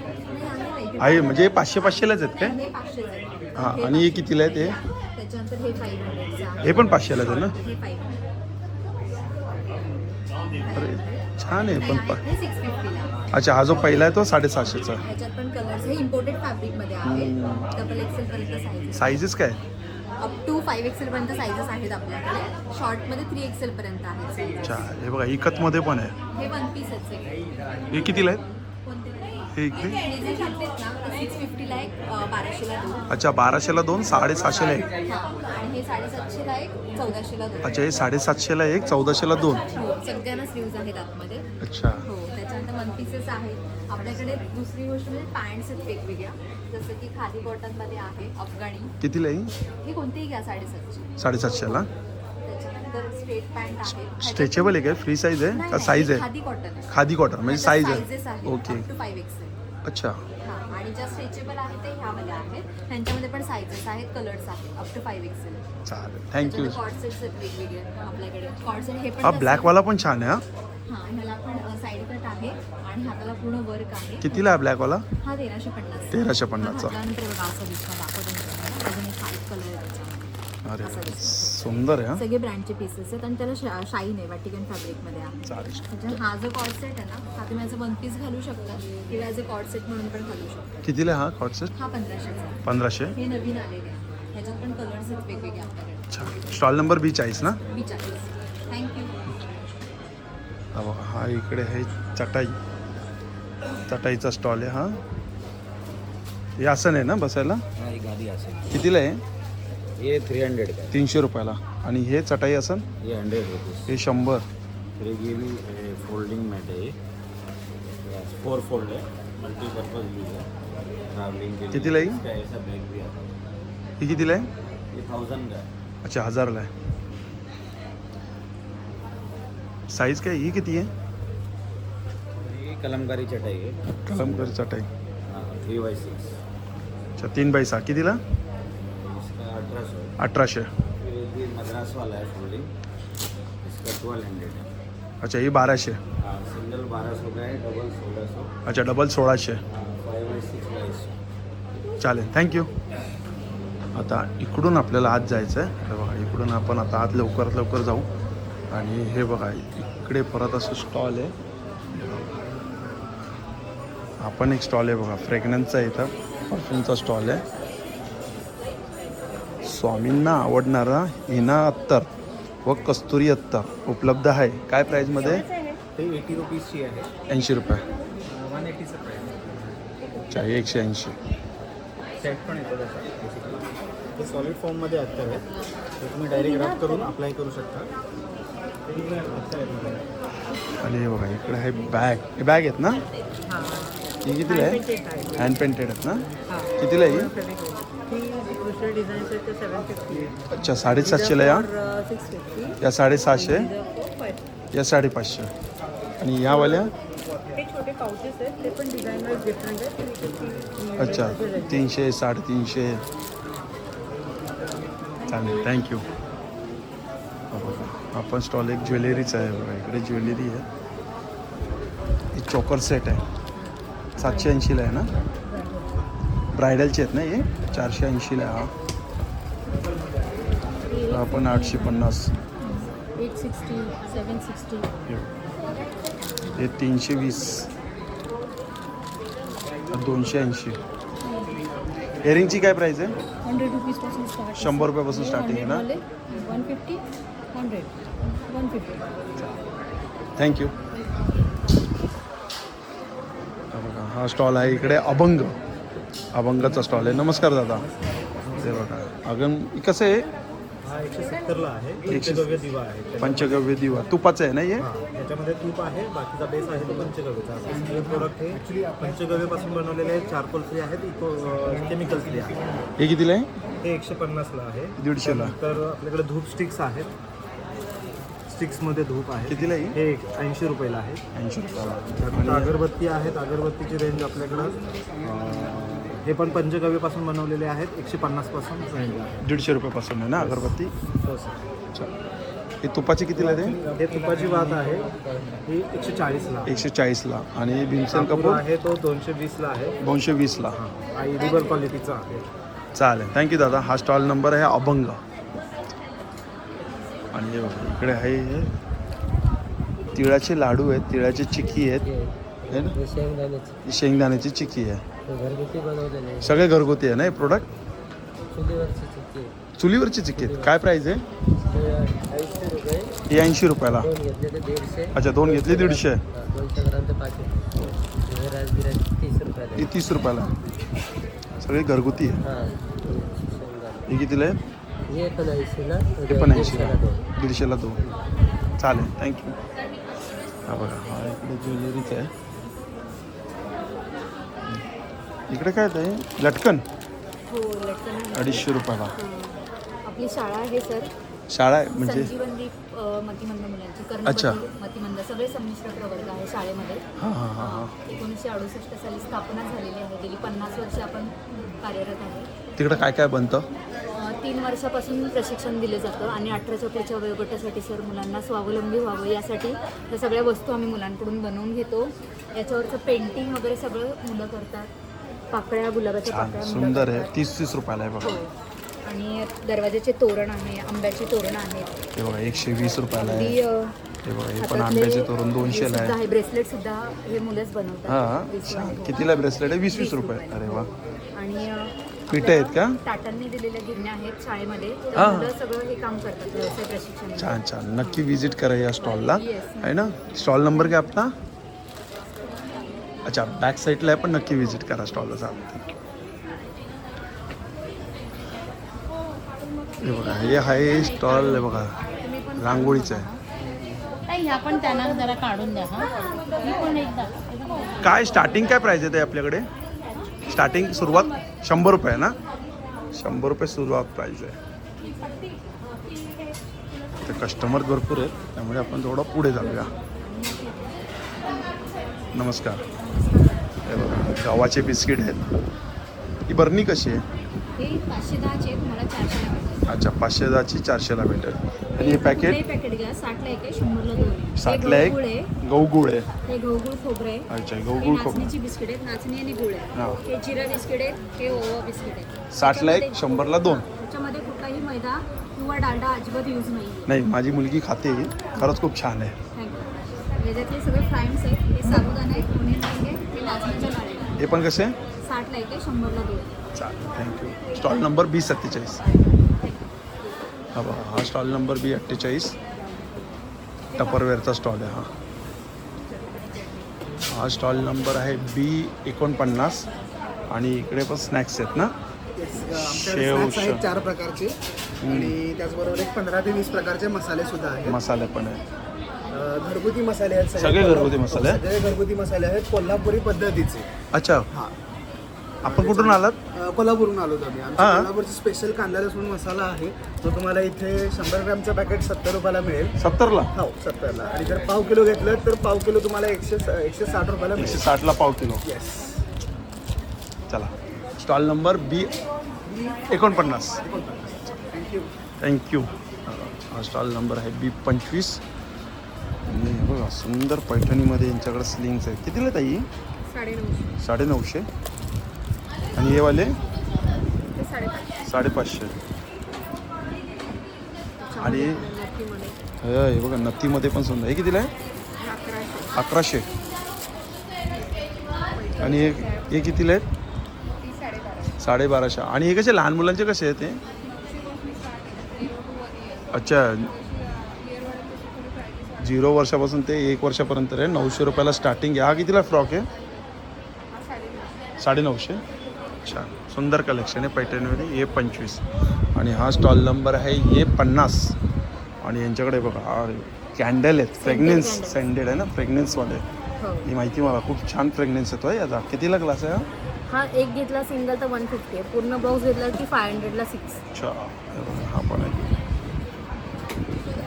आहे म्हणजे 500-500लाच आहेत काय? हे 500 चं आहे. हां. आणि हे कितीला आहे ते? त्याच्यानंतर हे 500 चं आहे. हे पण 500लाच आहे ना? हे 500. अरे छान आहे पण हे 650 ला. अच्छा, हा जो पहिला आहे तो 750चा. ह्याच्यात पण कलर्स हे इम्पोर्टेड फॅब्रिकमध्ये आहे. डबल एक्सेल पर्यंत साईज, साईजेस काय? अप टू 5 एक्सेल पर्यंत साईजेस आहेत आपल्याकडे. शॉर्टमध्ये 3 एक्सेल पर्यंत आहेत. अच्छा, हे बघा इकतमध्ये पण आहे. हे वन पीस आहेत. हे कितीला आहेत? कोणते हे इकडे हे जे घेतलेत ना 650ला एक, 1200ला 2. अच्छा, 1200ला 2, 750ला 1. आणि हे 750ला एक, 1400ला 2. अच्छा, हे 750ला 1, 1400ला 2. हो, सगळ्यांना स्लीव्ज आहेत आतमध्ये. अच्छा, हो, त्याच्यानंतर वन पीसेस आहेत आपल्याकडे. दुसरी गोष्ट म्हणजे पॅन्ट्स आहेत वेगवेगळ्या, जसं की खादी कॉटनमध्ये आहे, अफगाणी. कितीला आहे? हे कोणतेही घ्या 750. 750ला. त्याच्यानंतर स्ट्रेट पॅन्ट आहे. स्ट्रेचेबल आहे काय? फ्री साईज आहे नाही, का नाही, साईज आहे? खादी कॉटन आहे. खादी कॉटन म्हणजे साईज साईजेस आहे. आहेत ओके, up to 5 XL. अच्छा. हां, आणि ज्या स्ट्रेचेबल आहेत ते ह्यामध्ये आहेत. त्यांच्यामध्ये पण साईजेस आहेत, कलर्स आहेत अप टू 5 XL. चालेल, थँक्यू. कॉर्ड सेट्स आहेत वेगवेगळे आपल्याकडे. कॉर्ड सेट हे पण हा ब्लॅकवाला पण छान आहे. हां, ह्याला पण साईड कट आहे आणि हाताला पूर्ण वर्क आहे. कितीला आहे ब्लॅकवाला? हा 1350. 1350 चा. नंतर बघा असं दिसतं, दाखवतो मी तुम्हाला. अजून एक 5 कलर आहे त्याच्यामध्ये. अरे असं दिसतं. सुंदर आहे. सगळे ब्रँडचे पीसेस आहेत आणि त्याला शाईन आहे, वॅटिकन फॅब्रिकमध्ये आहे. चालेल. म्हणजे हा जो कॉर्ड सेट आहे ना, हा तुम्ही ॲज अ वन पीस घालू शकता किंवा ॲज अ कॉर्ड सेट म्हणून पण घालू शकता. कितीला आहे हा कॉट सेट? हा 1500चा आहे. 1500. हे नवीन आलेले आहे. ह्याच्यात पण कलर्स आहेत वेगवेगळे आपल्याकडे. अच्छा, स्टॉल नंबर 42 ना? 42. थँक्यू. हा बघा, हा इकडे आहे चटाई. चटाईचा स्टॉल आहे हा. हे आसन आहे ना बसायला? हा, ही गादी असेल. कितीला आहे? ये 300 का है. 300 रुपयाला. आणि हे चटाई आसन? ये 100 रुपीज़. हे 100. फिर ये भी फोल्डिंग मैट है. ये 4 फोल्ड है, मल्टीपर्पज यूज है ट्रैवलिंग के लिए. कितीला आहे? इसका ऐसा बैग भी आता है. हे कितीला आहे? ये 1000 का है. अच्छा, 1000ला आहे. साईज काय? ही किती आहे? ये कलमकारी चटाई है. कलमकारी चटाई. हाँ, 3x6. अच्छा, 3x6 कितीला? इसका 1800. 1800. फिर ये मद्रास वाला है फोल्डिंग, इसका 1200 है. अच्छा, ही 1200. हाँ, सिंगल 1200 का है, डबल 1600. अच्छा, डबल 1600. हाँ, 5x6 2200. चालेल, थँक्यू. आता इकडून आपल्याला आत जायचं आहे. हे बघा, इकडून आपण आता आत लवकरात लवकर जाऊ. आणि हे बघा, इकडे परत असं स्टॉल आहे. आपण एक स्टॉल आहे बघा, फ्रेग्रन्सचा इथं परफ्यूमचा स्टॉल आहे. स्वामींना आवडणारा हिना अत्तर व कस्तुरी अत्तर उपलब्ध आहे. काय प्राईजमध्ये? ते 80 रुपीजची आहे. 80 रुपये. 180चं प्राईस. अच्छा, हे 180. सेट पण येतो त्याचा बेसिकली. ते सॉलिड फॉर्ममध्ये अत्तर आहे. ते तुम्ही डायरेक्ट रब करून अप्लाय करू शकता. आणि हे बघा, इकडे आहे बॅग. हे बॅग आहेत ना? ही कितीला आहे? हँड पेंटेड आहेत ना? कितीला आहे ही? अच्छा, 750ला या. या 750, या 550. आणि यावाल्या? अच्छा, 300, 350. चालेल, थँक्यू. आपण स्टॉल एक ज्वेलरीचा आहे बघा, इकडे ज्वेलरी आहे. ही चोकर सेट आहे, 780ला आहे ना? ब्रायडलचे आहेत ना हे? 480ला आहे हा. आपण 850. 860, 760. हे 320, 280. इयरिंगची काय प्राईस आहे? 100 रुपीजपासून स्टार्ट. 100 रुपयापासून स्टार्टिंग आहे ना? 150, 100, 150. थँक्यू. बघा, हा स्टॉल आहे इकडे अभंग. अभंगाचा स्टॉल आहे. नमस्कार दादा. ते बघा, अगं कसं आहे? हा 170ला आहे. पंचगव्य दिवा आहे. पंचगव्य दिवा तुपाचं आहे ना हे? त्याच्यामध्ये तूप आहे, बाकीचा बेस आहे तो पंचगव्यचा. हे प्रोडक्ट हे ॲक्च्युली पंचगव्यपासून बनवलेले आहेत. चारकोल फ्री आहेत, इको केमिकल फ्री आहे. हे कितीला आहे? हे 150ला आहे. 150ला. तर आपल्याकडे धूप स्टिक्स आहेत. स्टिक्समध्ये धूप आहे. कितीला आहे? हे 80 रुपयाला आहे. 80 रुपयाला. त्यानंतर अगरबत्ती आहेत. अगरबत्तीची रेंज आपल्याकडं हे पण पंचगव्यपासून बनवलेले आहेत. 150 पासून रेंज आहे. 150 रुपयापासून आहे ना अगरबत्ती? हो सर. अच्छा, हे तुपाची कितीला आहे? हे तुपाची वात आहे. ही 140ला. 140ला. आणि भीमसेन कापूर कपूर आहे तो 220ला आहे. 220ला. हा एडिबल क्वालिटीचा आहे. चालेल, थँक्यू दादा. हा स्टॉल नंबर आहे अभंग. आणि हे बघा, इकडे आहे हे तिळाचे लाडू आहेत, तिळाची चिक्की आहेत. आहे ना? शेंगदाण्याची ही शेंगदाण्याची चिक्की आहे. घरगुती बनवलेले सगळे घरगुती आहे ना हे प्रोडक्ट? चुलीवरची चिक्की चुलीवरची चिक्की आहेत. काय प्राईस आहे? 80 रुपये. ही 80 रुपयाला. 2 घेतले तर 150. अच्छा 2 घेतली 150. 200 ग्रामचं पाकिट. राजगिराची 30 रुपयाला. ही 30 रुपयाला. सगळे घरगुती आहे. हां. हे कितीला आहे? हे पण 80ला. हे पण 80ला. 150ला 2. चालेल, थँक्यू. हा बघा, हा इकडे ज्वेलरीच आहे. इकडे काय आहे? लटकन हो लटकन 250 रुपयाला. आपली शाळा आहे सर, शाळा आहे म्हणजे? संजीवनी मतिमंद मुलांची अच्छा. मतिमंद सगळे संमिश्र प्रवर्ग आहे शाळेमध्ये. हां हां हां हां. 1968 साली स्थापना झालेली आहे. गेली 50 वर्ष आपण कार्यरत आहे. तिकडे काय काय बनतं? 3 वर्षापासून प्रशिक्षण दिलं जातं आणि 18च्या पुढच्या वयोगटासाठी सर मुलांना स्वावलंबी व्हावं यासाठी या सगळ्या वस्तू आम्ही मुलांकडून बनवून घेतो. याच्यावरचं पेंटिंग वगैरे सगळं मुलं करतात. पाकळ्या, गुलाबाच्या छान पाकळ्या सुंदर आहे. 30 रुपयाला आहे बघा. हो. आणि दरवाजाचे तोरण आहे, आंब्याची तोरण आहेत. हे बघा 120 रुपयाला आहे. अगदी, हे बघा हे पण आंब्याचे तोरण 200ला आहे. ब्रेसलेट सुद्धा हे मुलंच बनवतात. हां छान. कितीला ब्रेसलेट आहे? 20 रुपये. अरे वा. आणि पिठं आहेत का? टाटांनी दिलेल्या गिरण्या आहेत शाळेमध्ये. तर हां. मुलं सगळं हे काम करतात व्यवसाय प्रशिक्षण. छान छान. नक्की विजिट करा या स्टॉलला Yes. आहे ना. स्टॉल नंबर काय आपला? अच्छा बॅक साईडला आहे पण नक्की विजिट करा स्टॉलला. चालतं. हे बघा हे आहे स्टॉल आहे बघा, रांगोळीचं आहे. ह्या पण त्यांना जरा काढून द्या. हा मी पण एकदा काय स्टार्टिंग काय प्राईस आहे ते आपल्याकडे? स्टार्टिंग सुरुवात 100 रुपये आहे ना? 100 रुपये सुरुवात प्राईस आहे. तर कस्टमर भरपूर आहेत त्यामुळे आपण थोडं पुढे जाऊया. नमस्कार. हे बघा गव्हाचे बिस्किट आहेत. ही बरणी कशी आहे? हे 510चे तुम्हाला 400ला भेटेल. अच्छा 510ची 400ला भेटेल. आणि हे पॅकेट? पॅकेट घ्या 60ला 1 आहे, 100ला 2 आहे. 60ला 1 गहूगुळ आहे. हे गहूगुळ खोबरं आहे. अच्छा हे गहूगुळ खोबरं. नाचणीची बिस्किट आहेत, नाचणी आणि गुळ आहे. हां. हे जिरा बिस्किट आहेत, हे ओवा बिस्किट आहे. 60ला 1 100ला 2. त्याच्यामध्ये कुठलाही मैदा किंवा डालडा अजिबात यूज नाही आहे. नाही माझी मुलगी खाते खरंच खूप छान आहे. थँक्यू. याच्यातले सगळे फ्राईम्स आहेत. हे साबुदाणा आहे, पुणे आहे, हे नाचणीच्या डाळी आहे. हे पण कसे? 60ला 1 आहे, 100ला 2 आहे. चालेल थँक्यू. Stall number B47. हा बघा हा स्टॉल नंबर B48 टपरवेअरचा स्टॉल आहे. हा स्टॉल नंबर आहे B49 आणि इकडे पण स्नॅक्स आहेत ना? शेव स्नॅक्स आहेत 4 प्रकारचे आणि त्याचबरोबर एक 15 ते 20 प्रकारचे मसाले सुद्धा आहेत. मसाले पण आहेत. घरगुती मसाले आहेत सगळे घरगुती मसाले आहेत? सगळे घरगुती मसाले आहेत कोल्हापुरी पद्धतीचे. अच्छा हां. आपण कुठून आलात? कोल्हापूरून आलो आम्ही. आमचा हां. कोल्हापूरची स्पेशल कांदा लसूण मसाला आहे तो तुम्हाला इथे 100 ग्रॅमचं पॅकेट 70 रुपयाला मिळेल. 70ला? हो 70ला. आणि जर पाव किलो घेतलं तर पाव किलो तुम्हाला 160 रुपयाला मिळेल. 160ला पाव किलो. येस. चला stall number B49. Thank you. Thank you. हा स्टॉल नंबर आहे B25. आणि हे बघा सुंदर पैठणीमध्ये यांच्याकडे स्लिंग्स आहेत. कितीला ताई? 950. 950. आणि हे वाले? ते 550. 550. आणि हे बघा नथीमध्ये पण सुंदर. हे कितीला आहे? 1100. आणि हे कितीला आहेत? 1250. आणि हे कसे लहान मुलांचे कसे आहेत ते? अच्छा 0 वर्षापासून ते 1 वर्षापर्यंत आहे. 900 रुपयाला स्टार्टिंग आहे. हा कितीला फ्रॉक आहे? 950. छान सुंदर कलेक्शन आहे पैठणीमध्ये. A25. आणि हा स्टॉल नंबर आहे A50. आणि यांच्याकडे बघा हा कॅन्डल आहेत. फ्रेग्नेन्स सेंडेड आहे ना फ्रेग्नेन्सवाले. ही माहिती मला खूप छान फ्रेग्नेन्स येतो आहे याचा. कितीला ग्लास आहे हा? एक घेतला सिंगल तर 150 आहे. पूर्ण बॉक्स घेतला की 500ला 6. अच्छा हा पण आहे.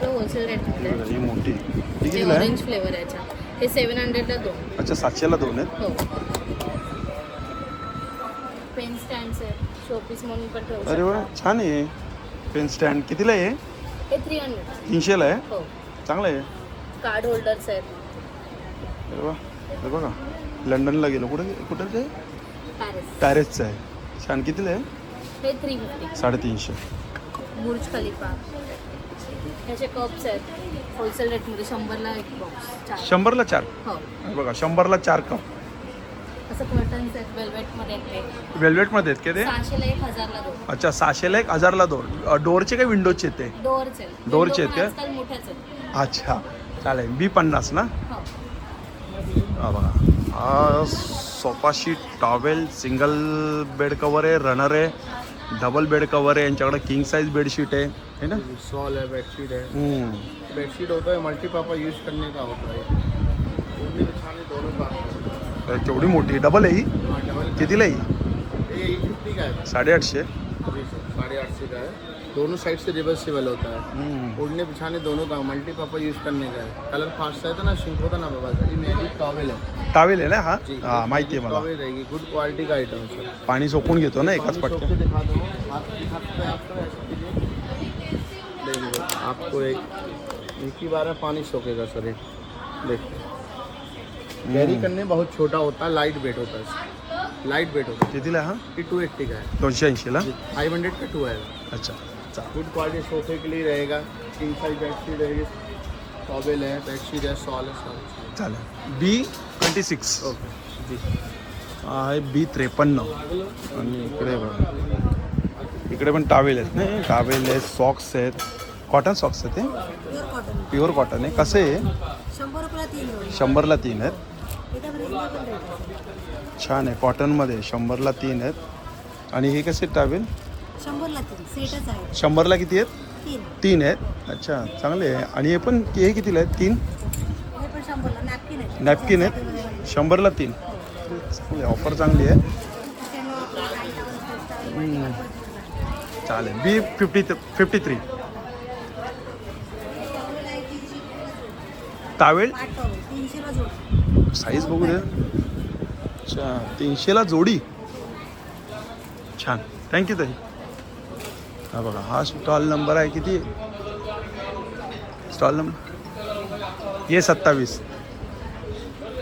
होलसेल रेट ही मोठी. ही कितीला आहे? ऑरेंज फ्लेवर याच्या. हे 700ला 2. अच्छा 700ला 2 आहेत. हो. पेन स्टँड्स आहेत, शोपीस म्हणून पण ठेवू अरे वा छान आहे. पेन स्टँड कितीला आहे? हे 300. 300ला आहे. हो. चांगलं आहे. कार्ड होल्डर्स आहेत. अरे वा हे बघा लंडनला गेलो. कुठं ते? पॅरिसचं आहे. छान. कितीला आहे? हे 350. 350. बुर्ज खलिफा. ह्याचे कप्स आहेत होलसेल रेटमध्ये 100ला एक बॉक्स 100ला 4. हो हे बघा 100ला 4 कप. असं कर्टन्स आहेत वेल्वेटमध्ये आहेत वेल्वेटमध्ये आहेत का ते? 600ला 1000ला 2 अच्छा 600ला 1 1000ला 2. डोअरचे काय विंडोचे ते? डोअरचे डोअरचे आहेत का? आजकाल मोठ्याच आहेत. अच्छा चालेल. B50 ना? हो हा बघा हा sofa sheet towel single bed cover आहे, रनर आहे, डबल बेड कवर आहे, यांच्याकडे किंग साइज बेडशीट है ना? सॉल है, बेडशीट है. बेडशीट होता है मल्टीपर्पज यूज करने का होता है. ओढ़ने बिछाने दोनों का. केवढी मोठी डबल आहे ही? डबल कितीला ही? ये 50 का है. 850. 850 का है. दोनों साइड से रिवर्सिबल होता है. ओढ़ने बिछाने दोनों का मल्टीपर्पज यूज करने का है. कलर फास्ट है ना, श्रिंक होता ना बाबा. ये टॉवेल है. टॉवेल आहे ना हा? हा माहिती आहे मला. टॉवेल रहेगी. गुड क्वालिटी का आइटम है सर. पाणी सोकून घेतो ना एकाच पानी सोख के पटकन. दिखा दो. हाथ दिखा सकते हैं आपको, ऐसे कीजिए. देखिए आपको एक ही बार में पानी सोखेगा सर. एक देखिए कैरी करने बहुत छोटा होता है, लाइट वेट होता है. लाइट वेट होता है. कितीला हा? ये 280 का है. 280 ला? 500 का 2 आएगा. अच्छा गुड क्वालिटी सोफे के लिए रहेगा. किंग साइज बेडशीट रहेगी. टॉवेल है, बेडशीट है, सॉल है, सब चालेल. B26. ओके जी. हा आहे B53. आणि इकडे बघा इकडे पण टावेल आहेत ना. टावेल आहेत, सॉक्स आहेत, कॉटन सॉक्स आहेत ते प्युअर कॉटन आहे. कसे आहे? 100 रुपयाला 3 100ला 3 आहेत. एकदम रिजनेबल रेट आहे. छान आहे कॉटनमध्ये. 100ला 3 आहेत. आणि हे कसे टावेल? 100ला 3 सेटच आहे. 100ला किती आहेत? 3 आहेत. अच्छा चांगले आहे. आणि हे कितीला आहेत? 3 हे पण 100ला नॅपकिन आहे. नॅपकिन आहेत. 100ला 3. चांगली ऑफर चांगली आहे. चालेल. B53. टावेल 300ला जोड. साईज बघू दे. अच्छा 300ला जोडी. छान थँक्यू ताई. हा बघा हा स्टॉल नंबर आहे किती? स्टॉल नंबर ये 27.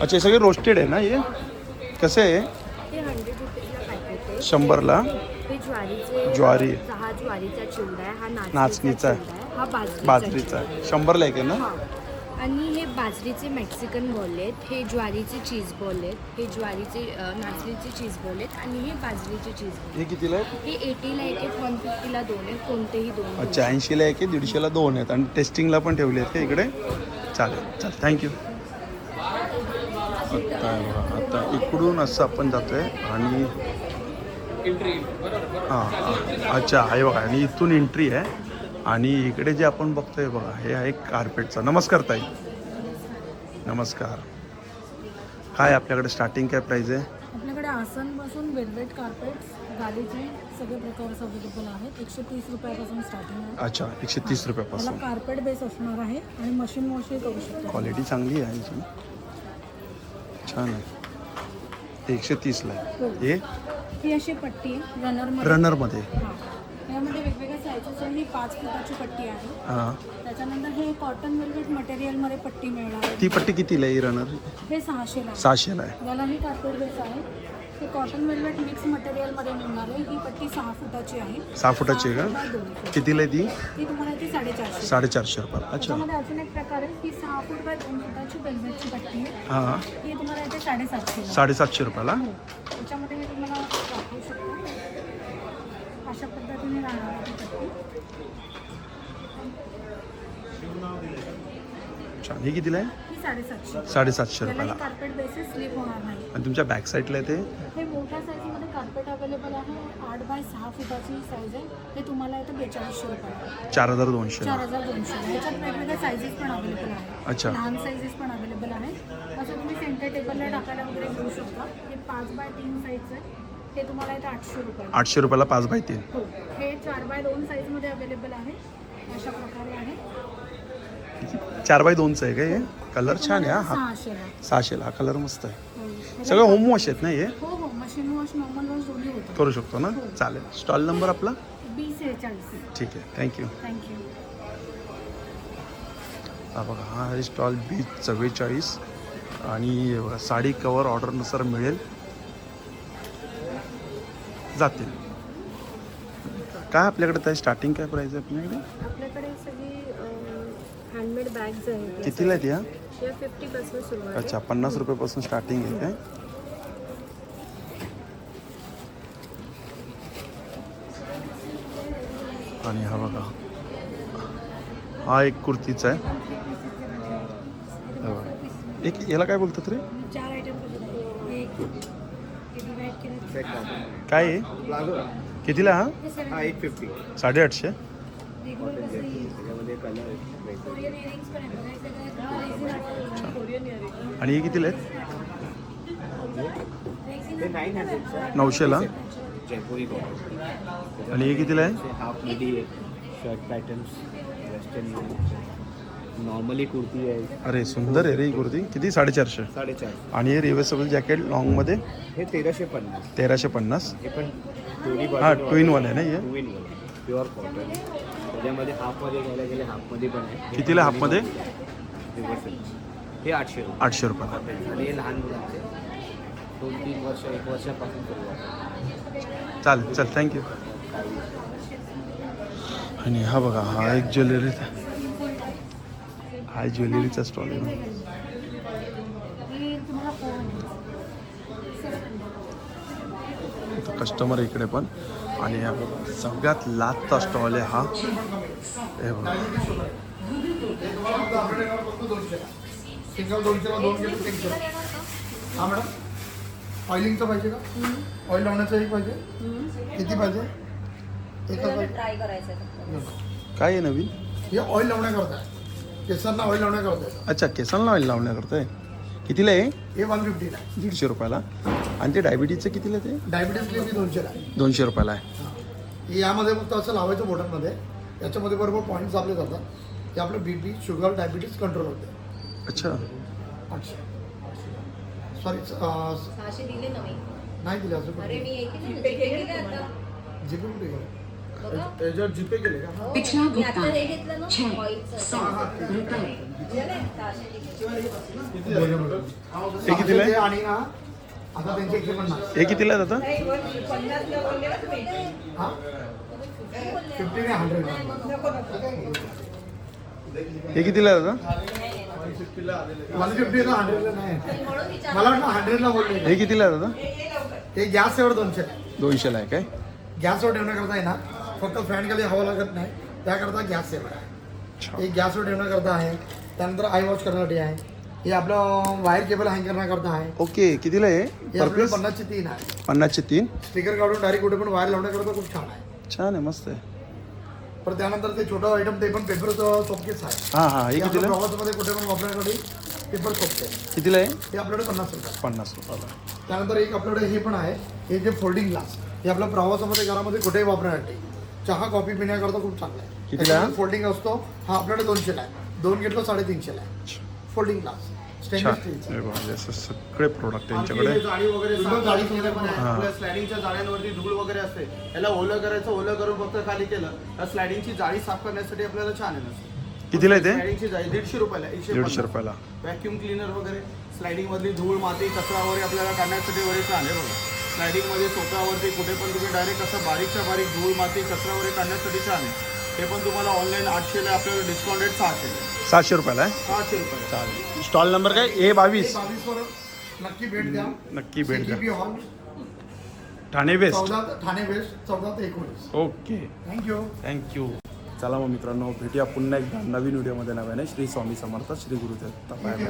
अच्छा हे सगळे रोस्टेड आहे ना? हे कसे आहे? हे 100 रुपयाला पॅकेट आहे. 100ला हे ज्वारीचे ज्वारी. हा ज्वारीचा चिवडा आहे. हा नाचणीचा आहे. चिवडा आहे. हा बाजरीचा आहे. 100ला एक आहे ना? हा. आणि हे बाजरीचे मेक्सिकन बॉल आहेत. हे ज्वारीचे चीज बॉल आहेत. हे ज्वारीचे नाचणीचे चीज बॉल आहेत. आणि हे बाजरीचे चीज बॉल. हे कितीला आहे? हे 80ला एक आहेत, 150ला 2 आहेत. कोणतेही 2. अच्छा 80ला एक आहे, 150ला 2 आहेत. आणि टेस्टिंगला पण ठेवले आहेत का इकडे? चालेल थँक्यू. आता इकडून असं आपण जातो आहे आणि हां अच्छा आहे बघा. आणि इथून एंट्री आहे. आणि इकडे जे आपण बघतोय बघा हे आहे कार्पेटचं. नमस्कार ताई. नमस्कार. काय आपल्याकडे स्टार्टिंग काय प्राईज आहे? आपल्याकडे आसनपासून वेलवेट कार्पेट्स गादीचे सगळे प्रकार अवेलेबल आहेत. 130 रुपयापासून स्टार्टिंग आहे. अच्छा 130 त्याला रुपयापासून. कार्पेट बेस असणार आहे आणि मशीन वॉशही करू शकतो. क्वालिटी चांगली आहे याची. छान आहे. 130ला आहे. हे ही अशी पट्टी आहे रनरमध्ये. रनरमध्ये. हां यामध्ये वेगवेगळ्या साईजेस आहे. ही 5 फुटाची पट्टी आहे. हां त्याच्यानंतर हे कॉटन वेल्वेट मटेरियलमध्ये पट्टी मिळणार आहे. ती पट्टी कितीला आहे रनर? हे 600ला आहे. 600ला आहे. यालाही कार्पेट बेस आहे. हे कॉटन वेल्वेट मिक्स मटेरियलमध्ये मिळणार आहे. ही पट्टी 6 फुटाची आहे. 6 फुटाची आहे का? कितीला आहे ती? ती तुम्हाला ती 450. 450 रुपयाला. अच्छा त्याच्यामध्ये अजून एक प्रकार आहे. ही 6 फूट बाय 2 फुटाची वेल्वेटची पट्टी आहे. हां ही तुम्हाला येते 750. 750 रुपयाला. त्याच्यामध्ये मी तुम्हाला दाखवू शकतो. अशा पद्धतीने राहणार आहे ती पट्टी. छान. ही कितीला आहे? ही 750. 750 त्याला रुपयाला. कार्पेट बेसिस स्लिप होणार नाही. आणि तुमच्या बॅक साईडला आहे ते? हे मोठ्या साईजमध्ये कार्पेट अवेलेबल आहे. 8 बाय 6 फुटाची साईज आहे. हे तुम्हाला येतं 4200 रुपये. 4200. 4200. याच्यात वेगवेगळ्या साईजेस पण अवेलेबल आहेत. अच्छा. लहान साईजेस पण अवेलेबल आहेत. असं तुम्ही सेंटर टेबलला टाकायला वगैरे घेऊ शकता. हे 5 बाय 3 साईज आहे. हे तुम्हाला येतं 800 रुपये. 800 रुपयाला 5 बाय 3. हो हे 4 बाय 2 साईजमध्ये अवेलेबल आहे. अशा प्रकारे आहे. 4 बाय 2चं आहे का हे? कलर छान आहे. हा 600ला. हा कलर मस्त आहे. सगळं होम वॉश आहेत ना हे? हो हो मशीन वॉश नॉर्मल वॉश दोन्ही होतं. करू शकतो ना? चालेल. स्टॉल नंबर आपला? B46. ठीक आहे थँक्यू. थँक्यू. हा बघा हा आहे स्टॉल B44. आणि बघा साडी कवर ऑर्डरनुसार मिळेल. जातील. काय आपल्याकडे काय स्टार्टिंग काय प्राईस आहे आपल्याकडे? आपल्याकडे सगळी हँडमेड बॅग्स आहेत कितीला आहेत या? या 50 पासून सुरुवात आहे. अच्छा 50 रुपयापासून स्टार्टिंग आहे काय? आणि हा बघा, हा एक कुर्तीचा आहे. हा बघा. एक याला काय बोलतात रे? 4 आयटम काय आहे? कितीला हा? 850 850. त्याच्यामध्ये कलर आणि हे कितीला आहेत? ते 900 900ला. जयपुरी कॉटन. आणि हे कितीला आहे? हाफ मिडी shirt patterns western normally kurti आहे. अरे सुंदर आहे रे ही कुर्ती. किती? 450. 450. आणि हे रिव्हर्सेबल जॅकेट लॉंगमध्ये हे 1350. 1350. हे पण दोन्ही हा ट्विनवाले आहे ना हे? ट्विनवाले प्युअर कॉटन. त्याच्यामध्ये हाफमध्ये घ्यायला गेले हाफमध्ये पण आहे. कितीला हाफमध्ये? हे 800 रुपये. 800 रुपयाला. आणि हे लहान मुलांचे 2-3 वर्ष 1 वर्षापासून सुरुवात. चालेल चल थँक्यू. आणि हा बघा, हा एक ज्वेलरीचा, हा ज्वेलरीचा स्टॉल आहे. कस्टमर इकडे पण. आणि हा बघा सगळ्यात लास्टचा स्टॉल आहे हा. हे बघा सिंगल 200ला 2 किलो 300. हा मॅडम, ऑइलिंगचं पाहिजे का? ऑइल लावण्याचं एक पाहिजे. किती पाहिजे? एकच पाहिजे. ट्राय करायचं. काय आहे नवीन? हे ऑइल लावण्याकरता आहे. केसांना ऑइल लावण्याकरता आहे. अच्छा केसांना ऑइल लावण्याकरता आहे. कितीला आहे? हे 150 आहे. 150 रुपयाला. आणि ते डायबिटीजचं कितीला ते? डायबिटीजचे मी 200 आहे. 200 रुपयाला आहे. यामध्ये फक्त असं लावायचं बॉटलमध्ये. याच्यामध्ये बरोबर पॉईंट्स आपले जातात. ते आपलं बीपी शुगर डायबिटीज कंट्रोल होते. अच्छा 800. सॉरी 600 दिले नव्हे. नाही दिले अजून. अरे मी एक जीपे केले आता. जीपे कुठे गेले? बघा. त्याच्यावर जीपे केले का? हो. मी आता हे घेतलं ना ऑइलचं. हे कितीला आहे? आणि ना आता त्यांचे 150. हे कितीला आहे आता? हा 50 ने 100. हे कितीला आहे आता? 150 ला 100 नाही. मला वाटलं 100 ला बोलले. हे कितीला आहे आता? हे गॅसवर 200. 200ला आहे काय? गॅसवर ठेवण्याकरता आहे ना, फक्त फॅन खाली हवा लागत नाही, त्याकरता गॅस सेवर आहे. हे गॅसवर ठेवण्याकरता आहे. त्यानंतर आय वॉश करण्यासाठी आहे. हे आपलं वायर केबल हँग करण्याकरता आहे. ओके कितीला आहे? हे आपल्याला 50 चे 3 आहे. 50 चे 3. स्टिकर काढून डायरेक्ट कुठे पण वायर लावण्याकरता खूप छान आहे. छान आहे, मस्त आहे. पण त्यानंतर ते छोटं आयटम ते पण पेपरचं सोपकेस आहे. हा हा हे कितीला? प्रवासामध्ये कुठे पण वापरण्यासाठी पेपर सोपके. कितीला आहे? हे आपल्याकडे 50 रुपये. 50 रुपयाला. त्यानंतर एक आपल्याकडे हे पण आहे. हे जे फोल्डिंग ग्लास, हे आपल्या प्रवासामध्ये घरामध्ये कुठेही वापरण्यासाठी. चहा कॉफी पिण्याकरता खूप चांगला आहे. कितीला? फोल्डिंग असतो. हा आपल्याकडे 200 ला आहे. 2 घेतलं 350 ला आहे. फोल्डिंग ग्लास स्टेनलेस स्टीलचा. हे बघा जसं सगळे प्रोडक्ट त्यांच्याकडे. जाळी वगैरे जाळी पण आहे. हा. आपल्या स्लायडिंगच्या जाळ्यांवरती धूळ वगैरे असते, याला ओलं करायचं, ओलं करून फक्त खाली केलं तर स्लायडिंगची जाळी साफ करण्यासाठी आपल्याला छान आहे. कितीला आहे ते? स्लायडिंगची जाळी 150 रुपयाला. 150 रुपयाला. व्हॅक्यूम क्लीनर वगैरे स्लायडिंग मधली धूळ माती कचरा वगैरे आपल्याला काढण्यासाठी वगैरे छान आहे बघा. स्लायडिंग मध्ये सोफ्यावरती कुठे पण तुम्ही डायरेक्ट असं बारीकच्या बारीक धूळ माती कचरा वगैरे काढण्यासाठी छान आहे. हे पण तुम्हाला ऑनलाईन 800 ला, आपल्याला डिस्काउंटेड 600 ला. 700 रुपयाला आहे. 600 रुपये. चालेल. स्टॉल नंबर काय? A22. 22 वर नक्की भेट द्या. नक्की भेट द्या. CKP hall Thane west. Thane west 14 ते 19. Okay thank you. थँक्यू. चला मग मित्रांनो, भेटूया पुन्हा एकदा नवीन व्हिडिओमध्ये. नव्याने श्री स्वामी समर्थ, श्री गुरुदेव. Bye bye.